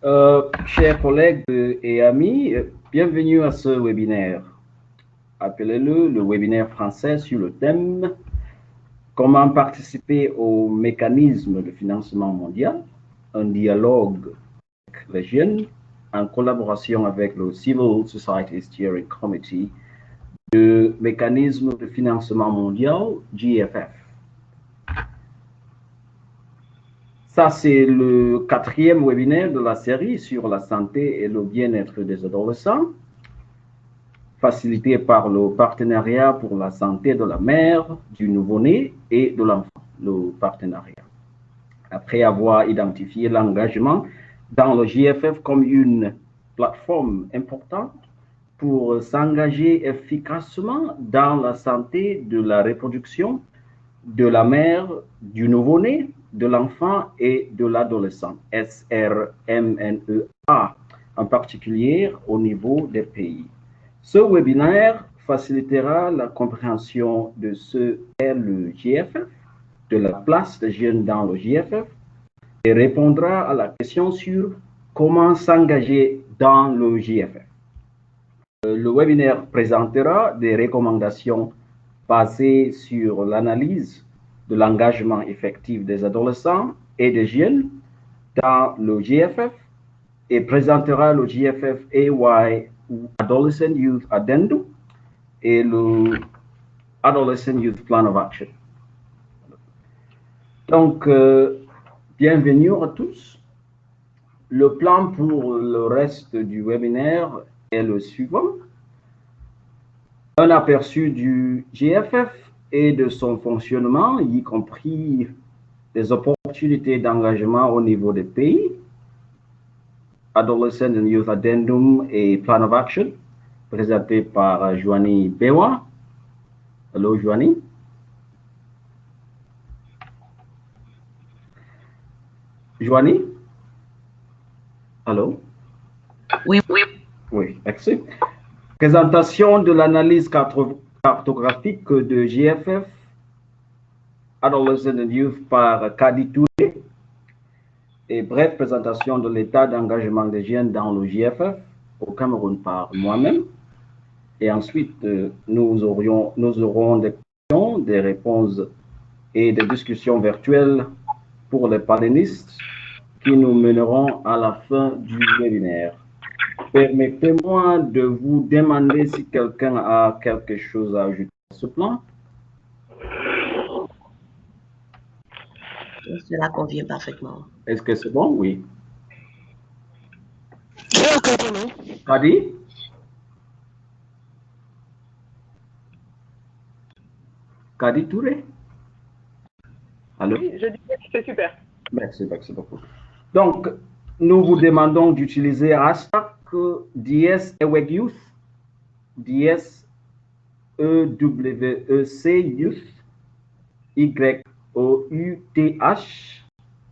Chers collègues et amis, bienvenue à ce webinaire. Appelez-le le webinaire français sur le thème Comment participer au mécanisme de financement mondial, un dialogue avec les jeunes en collaboration avec le Civil Society Steering Committee du mécanisme de financement mondial, GFF. Ça, c'est le 4e webinaire de la série sur la santé et le bien-être des adolescents, facilité par le partenariat pour la santé de la mère, du nouveau-né et de l'enfant, le partenariat. Après avoir identifié l'engagement dans le GFF comme une plateforme importante pour s'engager efficacement dans la santé de la reproduction, de la mère, du nouveau-né, de l'enfant et de l'adolescent, SRMNEA, en particulier au niveau des pays. Ce webinaire facilitera la compréhension de ce qu'est le GFF, de la place des jeunes dans le GFF et répondra à la question sur comment s'engager dans le GFF. Le webinaire présentera des recommandations basées sur l'analyse de l'engagement effectif des adolescents et des jeunes dans le GFF et présentera le GFF AY ou Adolescent Youth Addendum et le Adolescent Youth Plan of Action. Donc, bienvenue à tous. Le plan pour le reste du webinaire est le suivant. Un aperçu du GFF et de son fonctionnement, y compris des opportunités d'engagement au niveau des pays, Adolescent and Youth Addendum et Plan of Action, présenté par Joanie Bewa. Hello, Joanie. Joanie? Allô? Oui. Oui, merci. Présentation de l'analyse cartographique de GFF, Adolescent and Youth par Kadi Touré, et brève présentation de l'état d'engagement des jeunes dans le GFF au Cameroun par moi-même. Et ensuite, nous aurons des questions, des réponses et des discussions virtuelles pour les panélistes qui nous mèneront à la fin du webinaire. Permettez-moi de vous demander si quelqu'un a quelque chose à ajouter à ce plan. Cela convient parfaitement. Est-ce que c'est bon? Oui. C'est OK pour nous. Kadi? Kadi Touré? Allô? Oui, je dis que c'est super. Merci beaucoup. Donc, nous vous demandons d'utiliser hashtag DS EWEC Youth, DS EWEC Youth, YOUTH,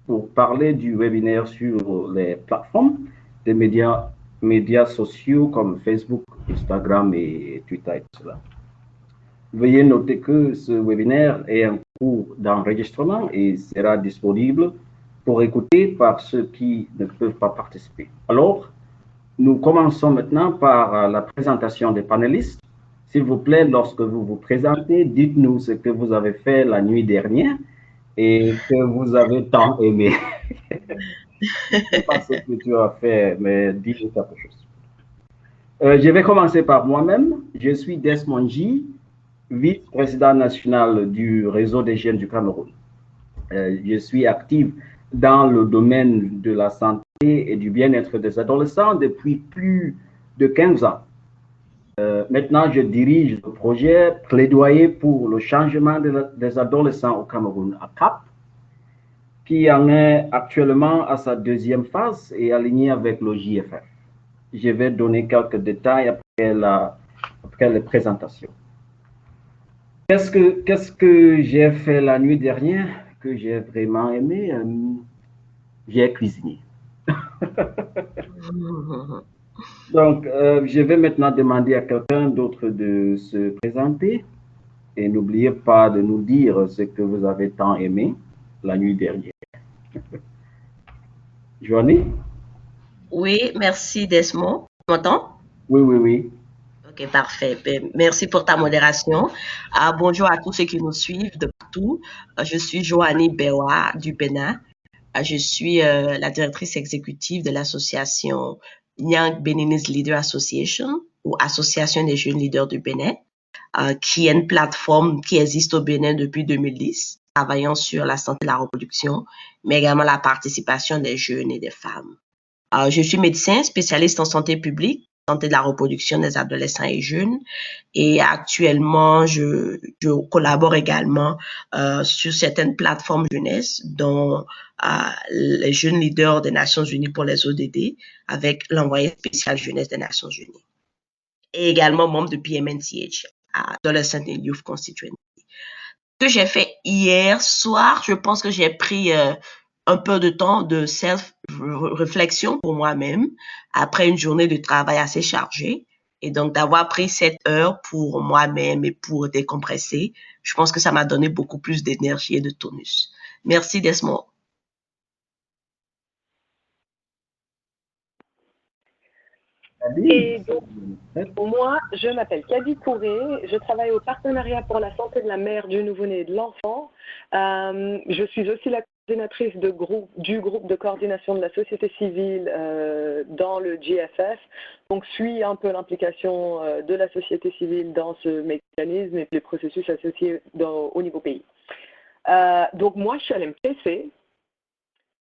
pour parler du webinaire sur les plateformes des médias sociaux comme Facebook, Instagram et Twitter, etc. Veuillez noter que ce webinaire est en cours d'enregistrement et sera disponible pour écouter par ceux qui ne peuvent pas participer. Alors, nous commençons maintenant par la présentation des panélistes. S'il vous plaît, lorsque vous vous présentez, dites-nous ce que vous avez fait la nuit dernière et que vous avez tant aimé. Je ne sais pas ce que tu as fait, mais dis-nous quelque chose. Je vais commencer par moi-même. Je suis Desmond J, vice-président national du réseau des jeunes du Cameroun. Je suis actif dans le domaine de la santé et du bien-être des adolescents depuis plus de 15 ans. Maintenant, je dirige le projet Plaidoyer pour le changement des adolescents au Cameroun à CAP, qui en est actuellement à sa deuxième phase et aligné avec le JFF. Je vais donner quelques détails après les présentations. Qu'est-ce que j'ai fait la nuit dernière que j'ai vraiment aimé? J'ai cuisiné. Donc, je vais maintenant demander à quelqu'un d'autre de se présenter et n'oubliez pas de nous dire ce que vous avez tant aimé la nuit dernière. Joanie? Oui, merci Desmond. Tu m'entends? Oui, oui, oui. Ok, parfait. Ben, merci pour ta modération. Bonjour à tous ceux qui nous suivent de partout. Je suis Joanie Bewa du Bénin. Je suis la directrice exécutive de l'association Young Beninese Leader Association ou Association des jeunes leaders du Bénin, qui est une plateforme qui existe au Bénin depuis 2010, travaillant sur la santé et la reproduction, mais également la participation des jeunes et des femmes. Je suis médecin spécialiste en santé publique, santé de la reproduction des adolescents et jeunes. Et actuellement, je collabore également sur certaines plateformes jeunesse, dont les jeunes leaders des Nations Unies pour les ODD, avec l'envoyé spécial jeunesse des Nations Unies. Et également membre de PMNCH, Adolescent and Youth Constituency. Ce que j'ai fait hier soir, je pense que j'ai pris un peu de temps de self-réflexion pour moi-même après une journée de travail assez chargée. Et donc, d'avoir pris 7 heures pour moi-même et pour décompresser, je pense que ça m'a donné beaucoup plus d'énergie et de tonus. Merci, Desmond. Et donc, moi, je m'appelle Kadi Kouré, je travaille au partenariat pour la santé de la mère, du nouveau-né et de l'enfant. Je suis aussi la coordinatrice du groupe de coordination de la société civile dans le GFF. Donc, suis un peu l'implication de la société civile dans ce mécanisme et les processus associés au niveau pays. Donc, moi, je suis allée me presser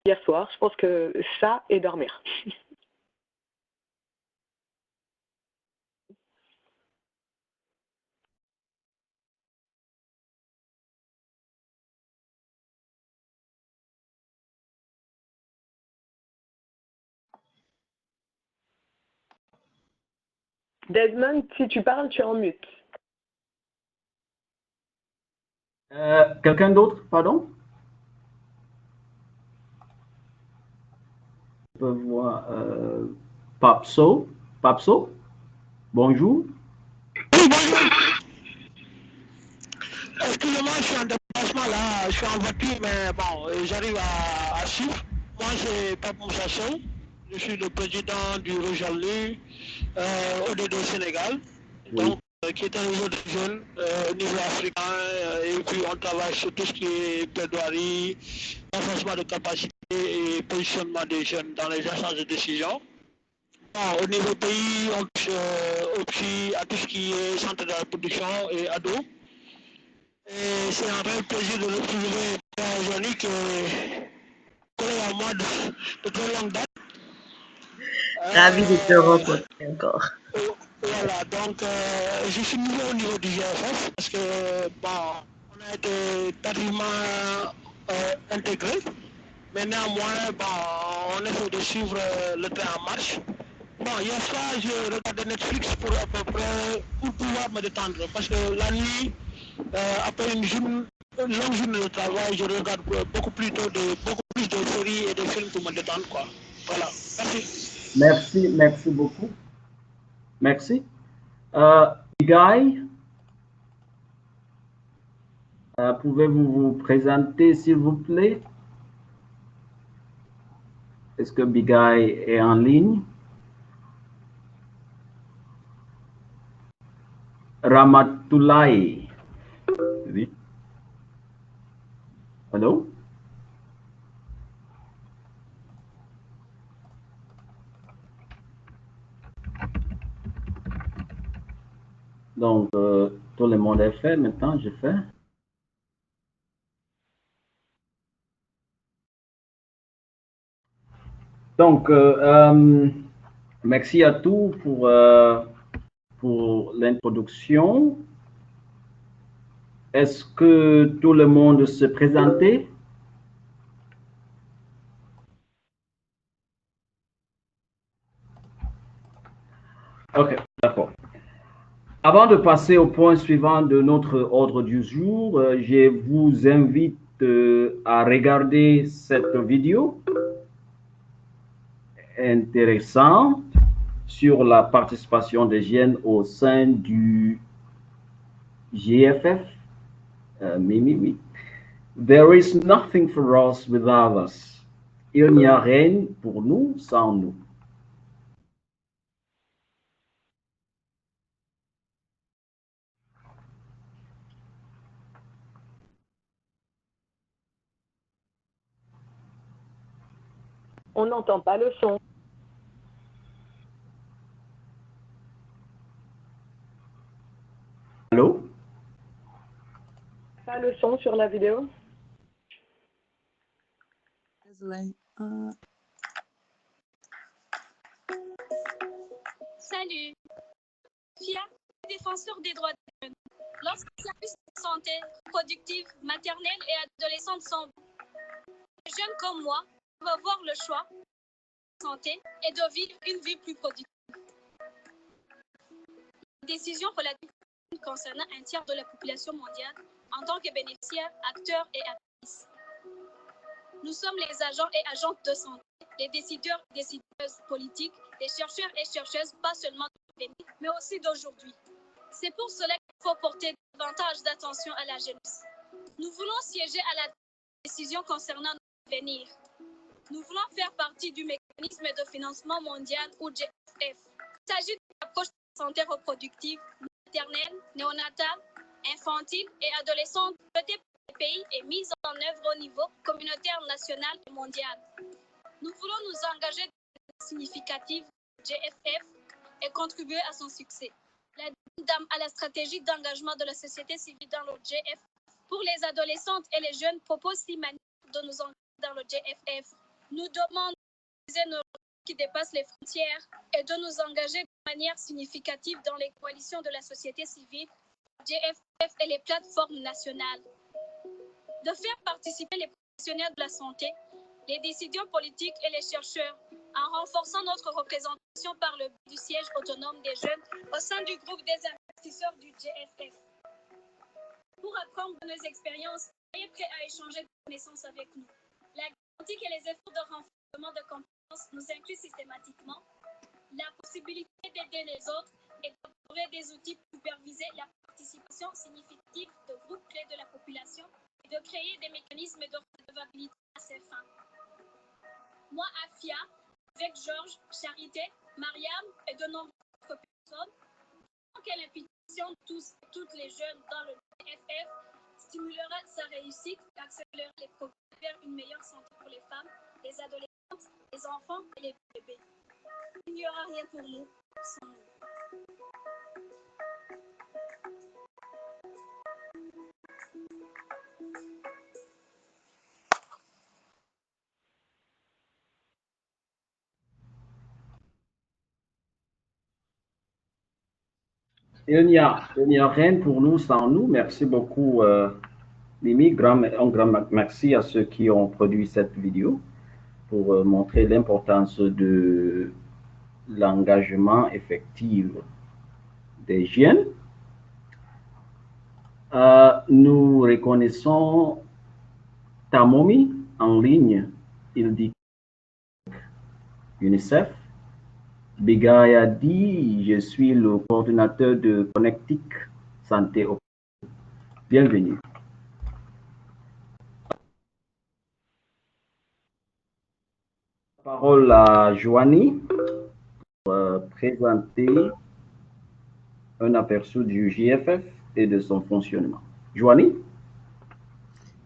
hier soir. Je pense que ça et dormir. Desmond, si tu parles, tu es en mute. Quelqu'un d'autre, pardon? Je peux voir Papso. Papso, bonjour. Oui, bonjour. Excusez-moi, je suis en déplacement là, je suis en voiture, mais bon, j'arrive à suivre. Moi, c'est Pape Moussa Sow, je suis le président du Rojalou ODD Sénégal, Oui. donc qui est un réseau de jeunes au niveau africain, et puis on travaille sur tout ce qui est plaidoirie, renforcement de capacité et positionnement des jeunes dans les instances de décision. Bon, au niveau pays, on touche aussi à tout ce qui est centre de la production et ado. Et c'est un vrai plaisir de retrouver aujourd'hui que collègue à moi de très longue date. Ravi de te rencontrer encore. Voilà, donc je suis nouveau au niveau du GFF parce que bon, on a été tardivement intégré, mais néanmoins, bon, on essaie de suivre le train en marche. Bon, hier soir, je regardais Netflix pour à peu près pour pouvoir me détendre parce que la nuit, après une longue journée de travail, je regarde beaucoup plus de séries et de films pour me détendre, quoi. Voilà, merci. Merci, merci beaucoup. Merci. Guy, pouvez-vous vous présenter, s'il vous plaît? Est-ce que Big Guy est en ligne? Ramatoulaye. Oui. Allô? Donc, tout le monde est fait. Maintenant, je fais. Donc, merci à tous pour l'introduction. Est-ce que tout le monde se présentait? Ok, d'accord. Avant de passer au point suivant de notre ordre du jour, je vous invite à regarder cette vidéo intéressante sur la participation des jeunes au sein du GFF. Mimi, oui. There is nothing for us without us. Il n'y a rien pour nous sans nous. On n'entend pas le son. Allô? Pas le son sur la vidéo. Désolée. Salut. FIA, défenseur des droits des jeunes. Lorsque les services de santé reproductive, maternelle et adolescente sont les jeunes comme moi doivent avoir le choix de santé et de vivre une vie plus productive. Décision relative concernant un tiers de la population mondiale en tant que bénéficiaires, acteurs et actrices. Nous sommes les agents et agentes de santé, les décideurs et décideuses politiques, les chercheurs et chercheuses, pas seulement d'avenir, mais aussi d'aujourd'hui. C'est pour cela qu'il faut porter davantage d'attention à la jeunesse. Nous voulons siéger à la décision concernant notre avenir. Nous voulons faire partie du mécanisme de financement mondial ou GFF. Il s'agit d'une approche de santé reproductive, maternelle, néonatale, infantile et adolescente pilotée par les pays et mise en œuvre au niveau communautaire, national et mondial. Nous voulons nous engager de manière significative au GFF et contribuer à son succès. La dame à la stratégie d'engagement de la société civile dans le GFF pour les adolescentes et les jeunes propose 6 manières de nous engager dans le GFF. Nous demandons d'utiliser nos ressources qui dépassent les frontières et de nous engager de manière significative dans les coalitions de la société civile, GFF et les plateformes nationales. De faire participer les professionnels de la santé, les décideurs politiques et les chercheurs en renforçant notre représentation par le biais du siège autonome des jeunes au sein du groupe des investisseurs du GFF. Pour apprendre de nos expériences, soyez prêts à échanger des connaissances avec nous. La garantie que les efforts de renforcement de compétences nous incluent systématiquement, la possibilité d'aider les autres et de trouver des outils pour superviser la participation significative de groupes clés de la population et de créer des mécanismes de redevabilité à ces fins. Moi, Afia, avec Georges, Charité, Mariam et de nombreuses autres personnes, que l'implication de tous et toutes les jeunes dans le GFF stimulera sa réussite et accélérera les progrès vers une meilleure santé pour les femmes, les adolescentes, les enfants et les bébés. Il n'y aura rien pour nous sans nous. Il n'y a rien pour nous sans nous. Merci beaucoup, Mimi. Un grand merci à ceux qui ont produit cette vidéo pour montrer l'importance de l'engagement effectif des jeunes. Nous reconnaissons Tamomi en ligne. Il dit UNICEF. Bigaya dit, je suis le coordinateur de Connectic Santé. Bienvenue. Parole à Joanie pour présenter un aperçu du GFF et de son fonctionnement. Joanie?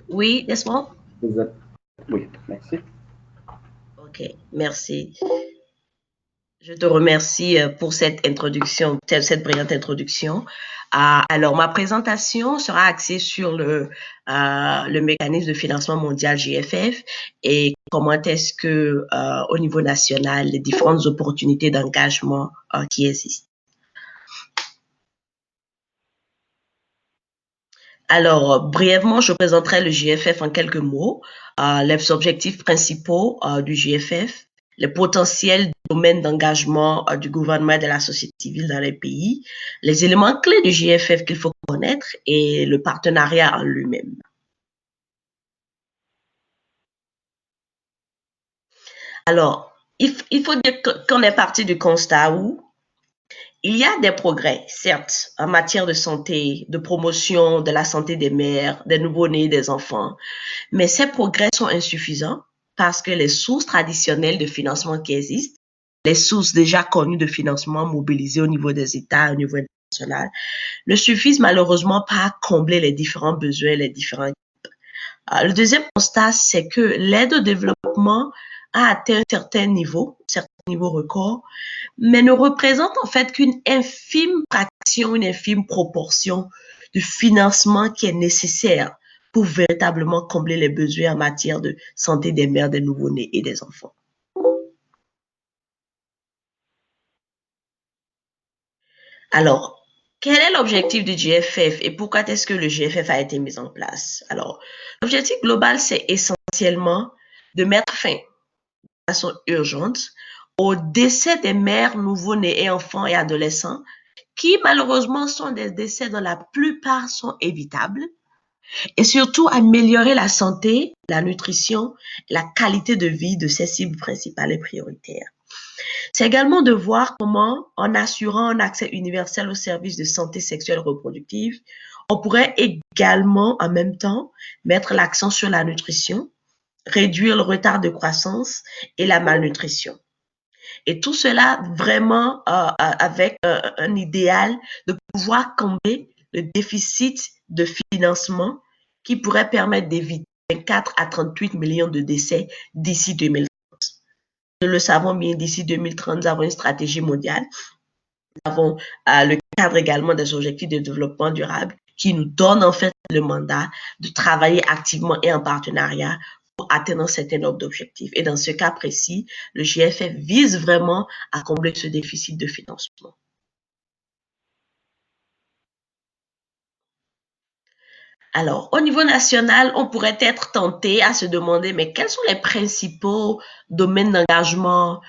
Oui, n'est-ce pas? Oui, merci. Ok, merci. Je te remercie pour cette introduction, cette brillante introduction. Alors, ma présentation sera axée sur le mécanisme de financement mondial GFF et comment est-ce que, au niveau national, les différentes opportunités d'engagement qui existent. Alors, brièvement, je présenterai le GFF en quelques mots, les objectifs principaux du GFF, les potentiels domaines d'engagement du gouvernement et de la société civile dans les pays, les éléments clés du GFF qu'il faut connaître et le partenariat en lui-même. Alors, il faut dire qu'on est parti du constat où il y a des progrès, certes, en matière de santé, de promotion de la santé des mères, des nouveau-nés, des enfants, mais ces progrès sont insuffisants parce que les sources traditionnelles de financement qui existent, les sources déjà connues de financement mobilisées au niveau des États, au niveau international, ne suffisent malheureusement pas à combler les différents besoins, les différents gaps. Le deuxième constat, c'est que l'aide au développement a atteint un certain niveau record, mais ne représente en fait qu'une infime fraction, une infime proportion du financement qui est nécessaire pour véritablement combler les besoins en matière de santé des mères, des nouveau-nés et des enfants. Alors, quel est l'objectif du GFF et pourquoi est-ce que le GFF a été mis en place? Alors, l'objectif global, c'est essentiellement de mettre fin de façon urgente au décès des mères, nouveau-nés et enfants et adolescents qui, malheureusement, sont des décès dont la plupart sont évitables et surtout améliorer la santé, la nutrition, la qualité de vie de ces cibles principales et prioritaires. C'est également de voir comment, en assurant un accès universel aux services de santé sexuelle reproductive, on pourrait également, en même temps, mettre l'accent sur la nutrition, réduire le retard de croissance et la malnutrition. Et tout cela vraiment avec un idéal de pouvoir combler le déficit de financement qui pourrait permettre d'éviter 24 à 38 millions de décès d'ici 2030. Nous le savons bien, d'ici 2030, nous avons une stratégie mondiale. Nous avons le cadre également des objectifs de développement durable qui nous donne en fait le mandat de travailler activement et en partenariat pour atteindre un certain nombre d'objectifs. Et dans ce cas précis, le GFF vise vraiment à combler ce déficit de financement. Alors, au niveau national, on pourrait être tenté à se demander, mais quels sont les principaux domaines d'engagement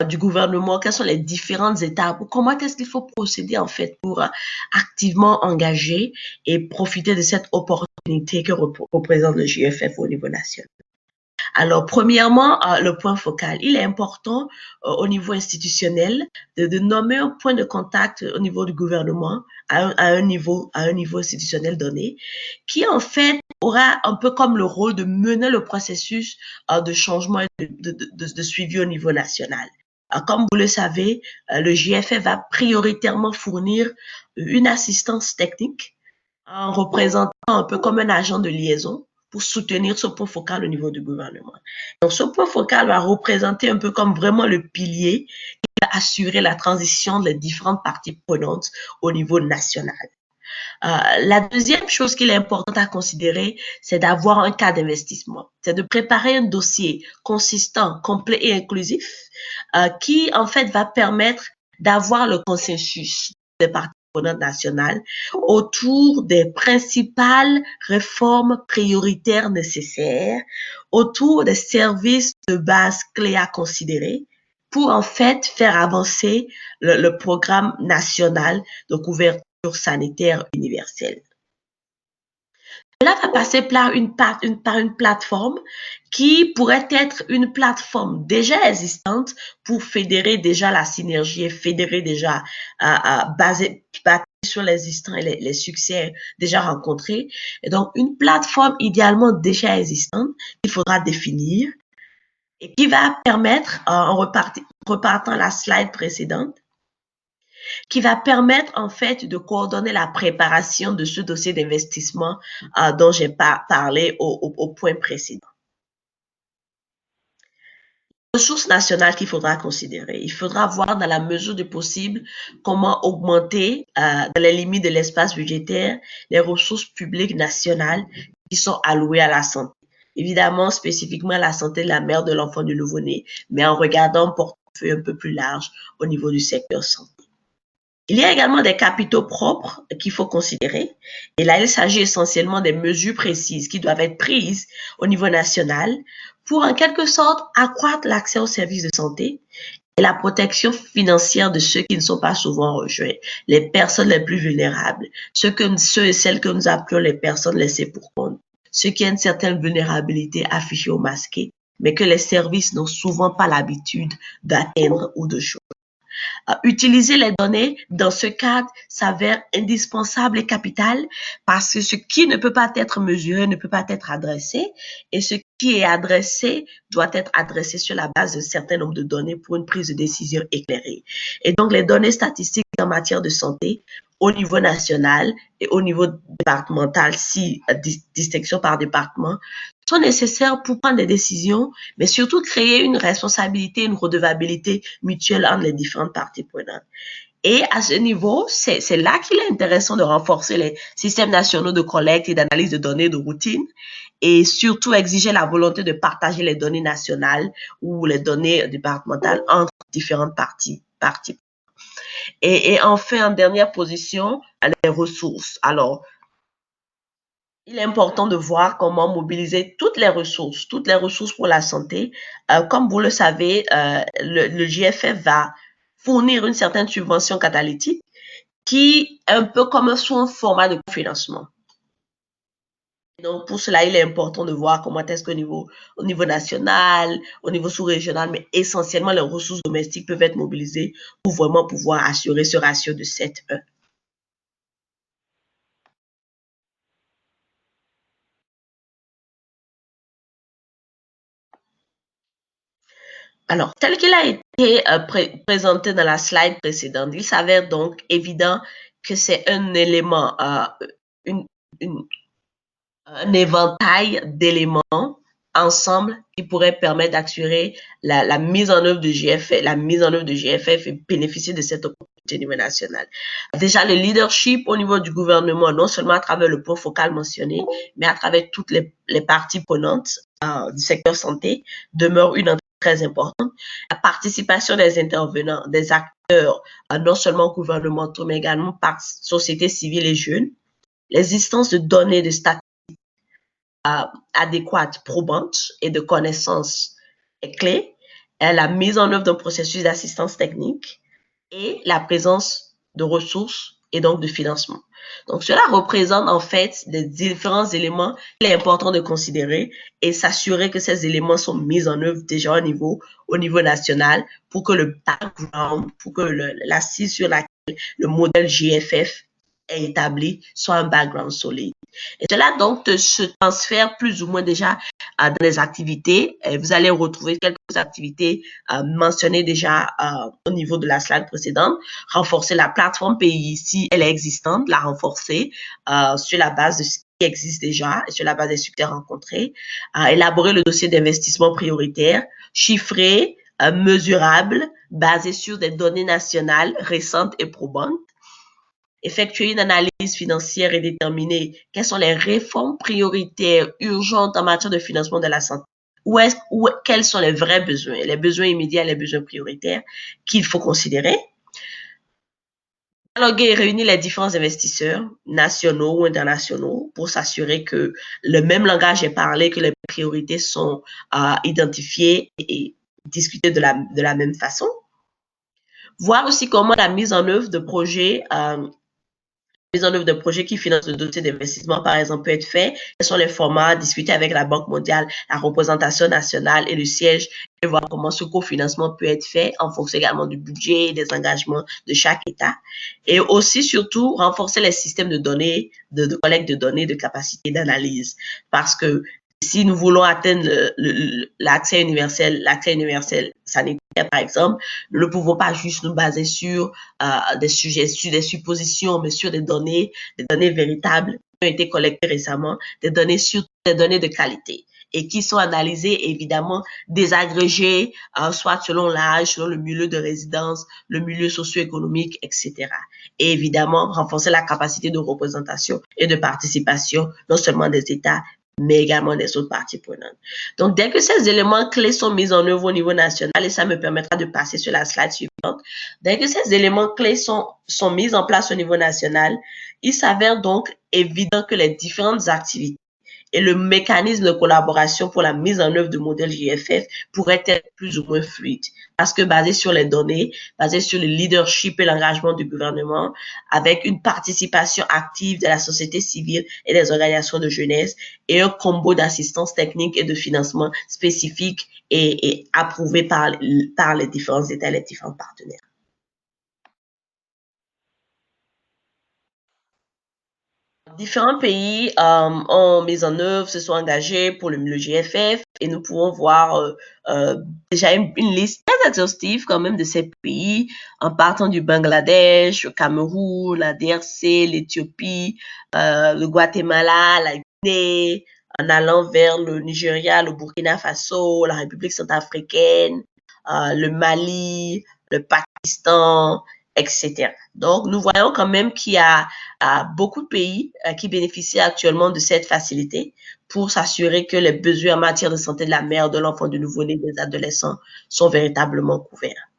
du gouvernement? Quelles sont les différentes étapes? Comment est-ce qu'il faut procéder en fait pour activement engager et profiter de cette opportunité que représente le GFF au niveau national? Alors, premièrement, le point focal. Il est important au niveau institutionnel de nommer un point de contact au niveau du gouvernement à un niveau institutionnel donné, qui en fait aura un peu comme le rôle de mener le processus de changement et de suivi au niveau national. Comme vous le savez, le GFF va prioritairement fournir une assistance technique en représentant un peu comme un agent de liaison pour soutenir ce point focal au niveau du gouvernement. Donc, ce point focal va représenter un peu comme vraiment le pilier qui va assurer la transition des différentes parties prenantes au niveau national. La deuxième chose qu'il est important à considérer, c'est d'avoir un cas d'investissement. C'est de préparer un dossier consistant, complet et inclusif qui, en fait, va permettre d'avoir le consensus des parties prenantes nationales autour des principales réformes prioritaires nécessaires, autour des services de base clés à considérer pour, en fait, faire avancer le programme national de couverture sanitaire universelle. Cela va passer par une plateforme qui pourrait être une plateforme déjà existante pour fédérer déjà la synergie et fédérer déjà basée sur l'existant et les succès déjà rencontrés. Et donc, une plateforme idéalement déjà existante qu'il faudra définir et qui va permettre, en repartant la slide précédente, qui va permettre en fait de coordonner la préparation de ce dossier d'investissement dont j'ai parlé au point précédent. Ressources nationales qu'il faudra considérer. Il faudra voir dans la mesure du possible comment augmenter, dans les limites de l'espace budgétaire, les ressources publiques nationales qui sont allouées à la santé. Évidemment, spécifiquement à la santé de la mère, de l'enfant, du nouveau-né, mais en regardant un portefeuille un peu plus large au niveau du secteur santé. Il y a également des capitaux propres qu'il faut considérer. Et là, il s'agit essentiellement des mesures précises qui doivent être prises au niveau national pour, en quelque sorte, accroître l'accès aux services de santé et la protection financière de ceux qui ne sont pas souvent rejoints, les personnes les plus vulnérables, ceux et celles que nous appelons les personnes laissées pour compte, ceux qui ont une certaine vulnérabilité affichée ou masquée, mais que les services n'ont souvent pas l'habitude d'atteindre ou de jouer. Utiliser les données dans ce cadre s'avère indispensable et capital parce que ce qui ne peut pas être mesuré ne peut pas être adressé et ce qui est adressé doit être adressé sur la base d'un certain nombre de données pour une prise de décision éclairée. Et donc, les données statistiques en matière de santé au niveau national et au niveau départemental, si distinction par département, sont nécessaires pour prendre des décisions, mais surtout créer une responsabilité, une redevabilité mutuelle entre les différentes parties prenantes. Et à ce niveau, c'est là qu'il est intéressant de renforcer les systèmes nationaux de collecte et d'analyse de données de routine et surtout exiger la volonté de partager les données nationales ou les données départementales entre différentes parties. Et enfin, en dernière position, les ressources. Alors, il est important de voir comment mobiliser toutes les ressources pour la santé. Comme vous le savez, le GFF va fournir une certaine subvention catalytique qui est un peu comme son format de financement. Donc, pour cela, il est important de voir comment est-ce qu'au niveau, au niveau national, au niveau sous-régional, mais essentiellement, les ressources domestiques peuvent être mobilisées pour vraiment pouvoir assurer ce ratio de 7-1. Alors, tel qu'il a été présenté dans la slide précédente, il s'avère donc évident que c'est un élément, un éventail d'éléments ensemble qui pourraient permettre d'assurer la mise en œuvre de GFF et bénéficier de cette opportunité au niveau national. Déjà, le leadership au niveau du gouvernement, non seulement à travers le point focal mentionné, mais à travers toutes les parties prenantes du secteur santé, demeure une entrée très importante. La participation des intervenants, des acteurs, non seulement gouvernementaux, mais également par société civile et jeunes, l'existence de données de statistiques adéquate, probante et de connaissances est clé, la mise en œuvre d'un processus d'assistance technique et la présence de ressources et donc de financement. Donc, cela représente en fait des différents éléments qu'il est important de considérer et s'assurer que ces éléments sont mis en œuvre déjà au niveau national pour que le background, pour que l'assise sur laquelle le modèle GFF est établi soit un background solide. Et cela donc se transfère plus ou moins déjà dans les activités. Et vous allez retrouver quelques activités mentionnées déjà au niveau de la slide précédente. Renforcer la plateforme pays si elle est existante, la renforcer sur la base de ce qui existe déjà et sur la base des succès rencontrés. Élaborer le dossier d'investissement prioritaire, chiffré, mesurable, basé sur des données nationales récentes et probantes. Effectuer une analyse financière et déterminer quelles sont les réformes prioritaires urgentes en matière de financement de la santé. Quels sont les vrais besoins, les besoins immédiats, les besoins prioritaires qu'il faut considérer. Dialoguer et réunir les différents investisseurs, nationaux ou internationaux, pour s'assurer que le même langage est parlé, que les priorités sont identifiées et discutées de la même façon. Voir aussi comment la mise en œuvre de projets qui financent le dossier d'investissement, par exemple, peut être fait. Quels sont les formats, discuter avec la Banque mondiale, la représentation nationale et le siège et voir comment ce cofinancement peut être fait en fonction également du budget et des engagements de chaque État. Et aussi, surtout, renforcer les systèmes de données, de collecte de données, de capacité d'analyse. Parce que si nous voulons atteindre l'accès universel sanitaire, par exemple, nous ne pouvons pas juste nous baser sur des sujets, sur des suppositions, mais sur des données véritables qui ont été collectées récemment, des données de qualité et qui sont analysées, évidemment, désagrégées, soit selon l'âge, selon le milieu de résidence, le milieu socio-économique, etc. Et évidemment, renforcer la capacité de représentation et de participation, non seulement des États, mais également des autres parties prenantes. Donc, dès que ces éléments clés sont mis en œuvre au niveau national, et ça me permettra de passer sur la slide suivante, dès que ces éléments clés sont mis en place au niveau national, il s'avère donc évident que les différentes activités et le mécanisme de collaboration pour la mise en œuvre du modèle GFF pourrait être plus ou moins fluide. Parce que basé sur les données, basé sur le leadership et l'engagement du gouvernement, avec une participation active de la société civile et des organisations de jeunesse, et un combo d'assistance technique et de financement spécifique et approuvé par les différents États et les différents partenaires. Différents pays ont mis en œuvre, se sont engagés pour le GFF et nous pouvons voir déjà une liste très exhaustive quand même de ces pays en partant du Bangladesh, le Cameroun, la DRC, l'Éthiopie, le Guatemala, la Guinée, en allant vers le Nigeria, le Burkina Faso, la République centrafricaine, le Mali, le Pakistan, etc. Donc, nous voyons quand même qu'il y a beaucoup de pays qui bénéficient actuellement de cette facilité pour s'assurer que les besoins en matière de santé de la mère, de l'enfant, du nouveau-né, des adolescents sont véritablement couverts.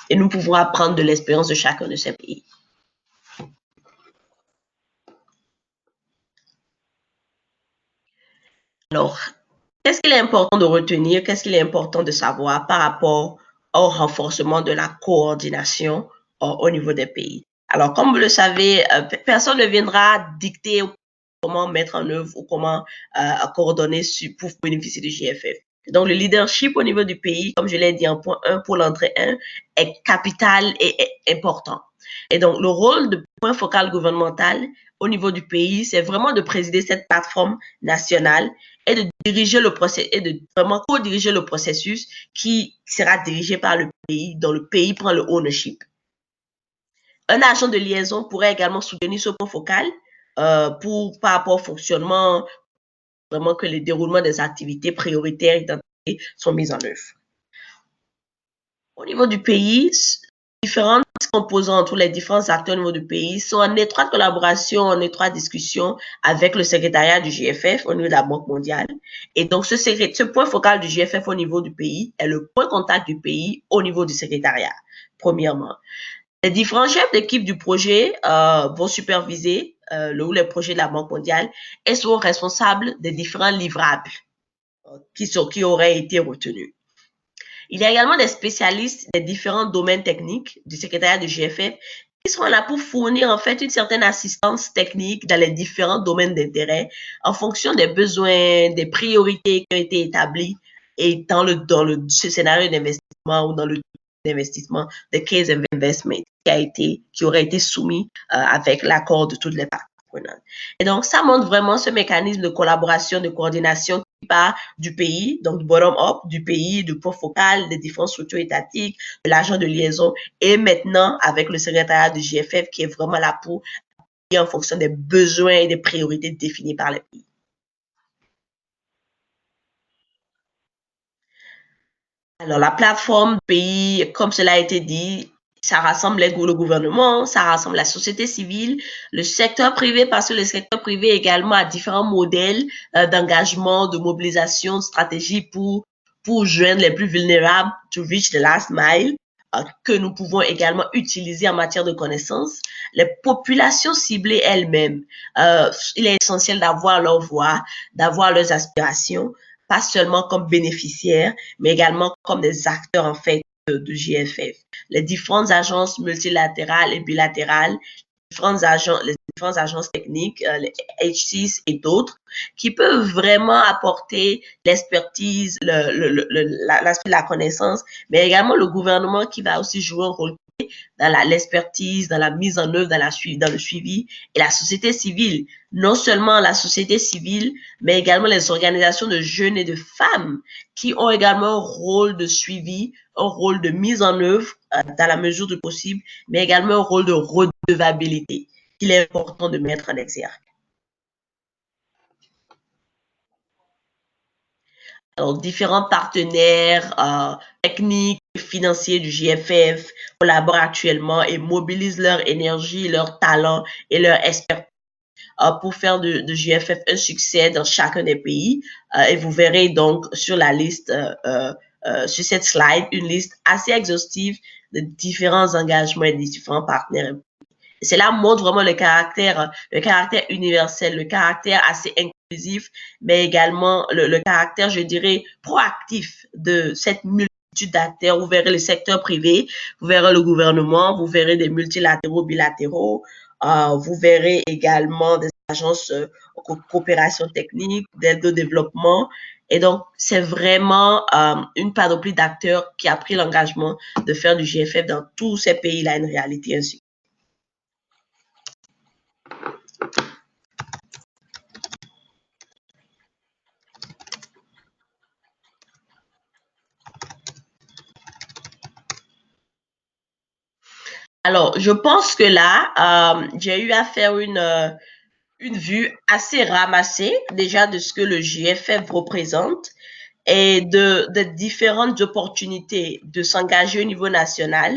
Et nous pouvons apprendre de l'expérience de chacun de ces pays. Alors, qu'est-ce qu'il est important de retenir, qu'est-ce qu'il est important de savoir par rapport au renforcement de la coordination au niveau des pays? Alors, comme vous le savez, personne ne viendra dicter comment mettre en œuvre ou comment coordonner pour bénéficier du GFF. Donc, le leadership au niveau du pays, comme je l'ai dit en point 1 pour l'entrée 1, est capital et est important. Et donc, le rôle de point focal gouvernemental au niveau du pays, c'est vraiment de présider cette plateforme nationale et de diriger le processus et de vraiment co-diriger le processus qui sera dirigé par le pays, dont le pays prend le ownership. Un agent de liaison pourrait également soutenir ce point focal par rapport au fonctionnement, vraiment que le déroulement des activités prioritaires identifiées sont mises en œuvre. Au niveau du pays, différentes composantes entre les différents acteurs au niveau du pays sont en étroite collaboration, en étroite discussion avec le secrétariat du GFF au niveau de la Banque mondiale. Et donc, ce point focal du GFF au niveau du pays est le point contact du pays au niveau du secrétariat, premièrement. Les différents chefs d'équipe du projet vont superviser les projets de la Banque mondiale et seront responsables des différents livrables qui auraient été retenus. Il y a également des spécialistes des différents domaines techniques du secrétariat du GFF qui seront là pour fournir en fait une certaine assistance technique dans les différents domaines d'intérêt en fonction des besoins, des priorités qui ont été établies et dans ce scénario d'investissement ou dans le d'investissement de case of investment qui aurait été soumis avec l'accord de toutes les parties prenantes. Et donc, ça montre vraiment ce mécanisme de collaboration, de coordination qui part du pays, donc du bottom-up, du pays, du point focal, des différentes structures étatiques, de l'agent de liaison, et maintenant avec le secrétariat du GFF qui est vraiment là pour en fonction des besoins et des priorités définies par les pays. Alors, la plateforme pays, comme cela a été dit, ça rassemble le gouvernement, ça rassemble la société civile, le secteur privé, parce que le secteur privé également a différents modèles d'engagement, de mobilisation, de stratégie pour joindre les plus vulnérables, to reach the last mile, que nous pouvons également utiliser en matière de connaissances. Les populations ciblées elles-mêmes, il est essentiel d'avoir leur voix, d'avoir leurs aspirations, pas seulement comme bénéficiaires, mais également comme des acteurs en fait de GFF. Les différentes agences multilatérales et bilatérales, les différentes agences techniques, les H6 et d'autres, qui peuvent vraiment apporter l'expertise, l'aspect de la connaissance, mais également le gouvernement qui va aussi jouer un rôle dans l'expertise, dans la mise en œuvre, dans le suivi, et la société civile. Non seulement la société civile, mais également les organisations de jeunes et de femmes qui ont également un rôle de suivi, un rôle de mise en œuvre dans la mesure du possible, mais également un rôle de redevabilité qu'il est important de mettre en exergue. Alors, différents partenaires techniques et financiers du GFF collaborent actuellement et mobilisent leur énergie, leur talent et leur expertise pour faire de GFF un succès dans chacun des pays. Et vous verrez donc sur la liste, sur cette slide, une liste assez exhaustive de différents engagements et des différents partenaires. Et cela montre vraiment le caractère universel, le caractère assez inclusif, mais également le caractère, je dirais, proactif de cette multitude d'acteurs. Vous verrez le secteur privé, vous verrez le gouvernement, vous verrez des multilatéraux, bilatéraux, vous verrez également des agences de coopération technique, d'aide au développement. Et donc, c'est vraiment une panoplie d'acteurs qui a pris l'engagement de faire du GFF dans tous ces pays-là une réalité ainsi. Alors, je pense que là, j'ai eu à faire une vue assez ramassée déjà de ce que le GFF représente et de différentes opportunités de s'engager au niveau national,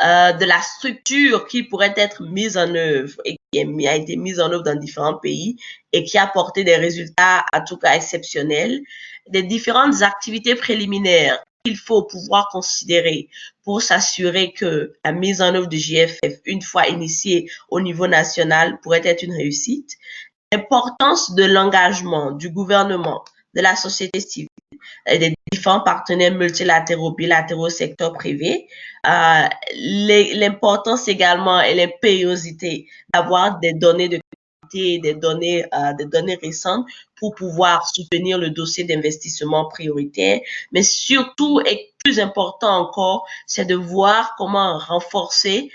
de la structure qui pourrait être mise en œuvre et qui a été mise en œuvre dans différents pays et qui a apporté des résultats en tout cas exceptionnels, des différentes activités préliminaires qu'il faut pouvoir considérer pour s'assurer que la mise en œuvre du GFF, une fois initiée au niveau national, pourrait être une réussite. L'importance de l'engagement du gouvernement, de la société civile, des différents partenaires multilatéraux, bilatéraux, secteur privé. L'importance également et l'impériosité d'avoir des données de qualité, des données récentes pour pouvoir soutenir le dossier d'investissement prioritaire. Mais surtout, et plus important encore, c'est de voir comment renforcer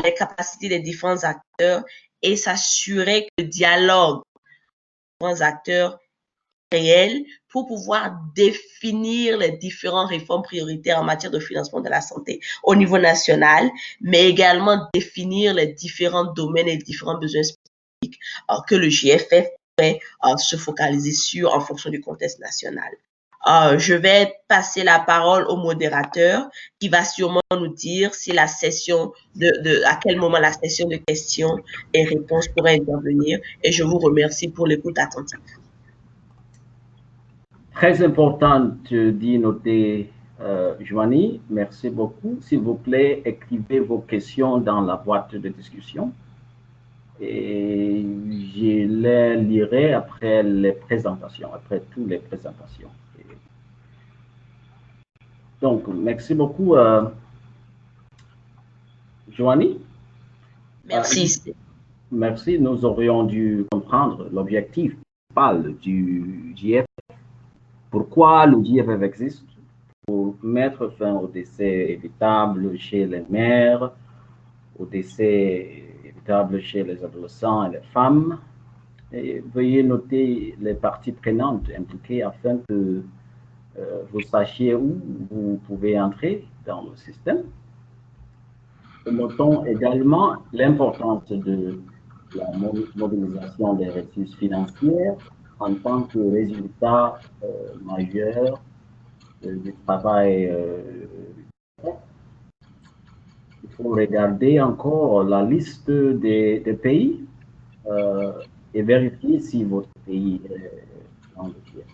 les capacités des différents acteurs et s'assurer que le dialogue des différents acteurs réel pour pouvoir définir les différentes réformes prioritaires en matière de financement de la santé au niveau national, mais également définir les différents domaines et les différents besoins spécifiques que le GFF pourrait se focaliser sur en fonction du contexte national. Je vais passer la parole au modérateur qui va sûrement nous dire si la session à quel moment la session de questions et réponses pourrait intervenir et je vous remercie pour l'écoute attentive. Très important, dit noter Joanie. Merci beaucoup. S'il vous plaît, écrivez vos questions dans la boîte de discussion. Et je les lirai après les présentations, après toutes les présentations. Donc, merci beaucoup, Joanie. Merci. Merci. Nous aurions dû comprendre l'objectif principal du GFF. Pourquoi le GFF existe? Pour mettre fin au décès évitable chez les mères, au décès évitable chez les adolescents et les femmes. Et veuillez noter les parties prenantes impliquées afin que vous sachiez où vous pouvez entrer dans le système. Notons également l'importance de la mobilisation des ressources financières en tant que résultat majeur du travail. Il faut regarder encore la liste des pays et vérifier si votre pays est dans le GFF.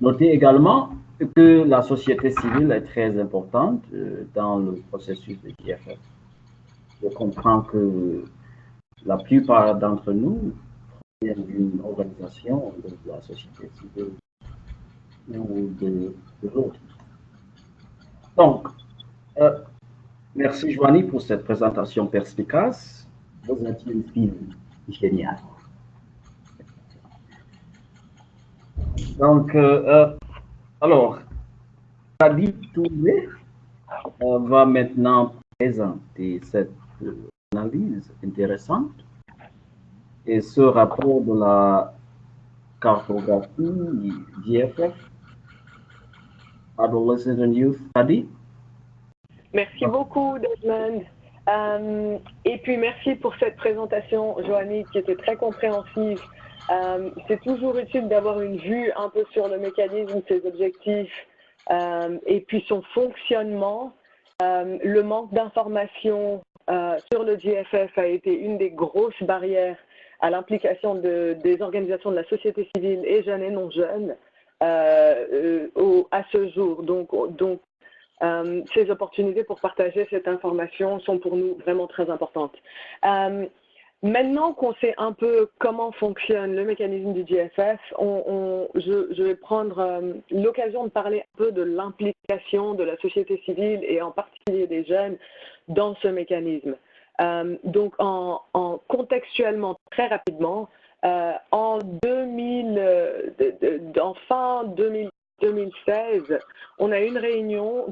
Notez également que la société civile est très importante dans le processus de GFF. Je comprends que la plupart d'entre nous proviennent d'une organisation de la société civile ou de l'autre. Donc, merci Joanie pour cette présentation perspicace. Vous êtes une fille géniale. Donc, alors, Kadi Touré va maintenant présenter cette analyse intéressante et ce rapport de la cartographie GFF, Adolescent and Youth Study. Merci beaucoup, Desmond. Et puis, merci pour cette présentation, Joanie, qui était très compréhensive. C'est toujours utile d'avoir une vue un peu sur le mécanisme, ses objectifs et puis son fonctionnement. Le manque d'informations sur le GFF a été une des grosses barrières à l'implication des organisations de la société civile et jeunes et non jeunes à ce jour. Donc, ces opportunités pour partager cette information sont pour nous vraiment très importantes. Maintenant qu'on sait un peu comment fonctionne le mécanisme du GFF, je vais prendre l'occasion de parler un peu de l'implication de la société civile et en particulier des jeunes dans ce mécanisme. Donc, contextuellement, très rapidement, en fin 2016, on a eu une réunion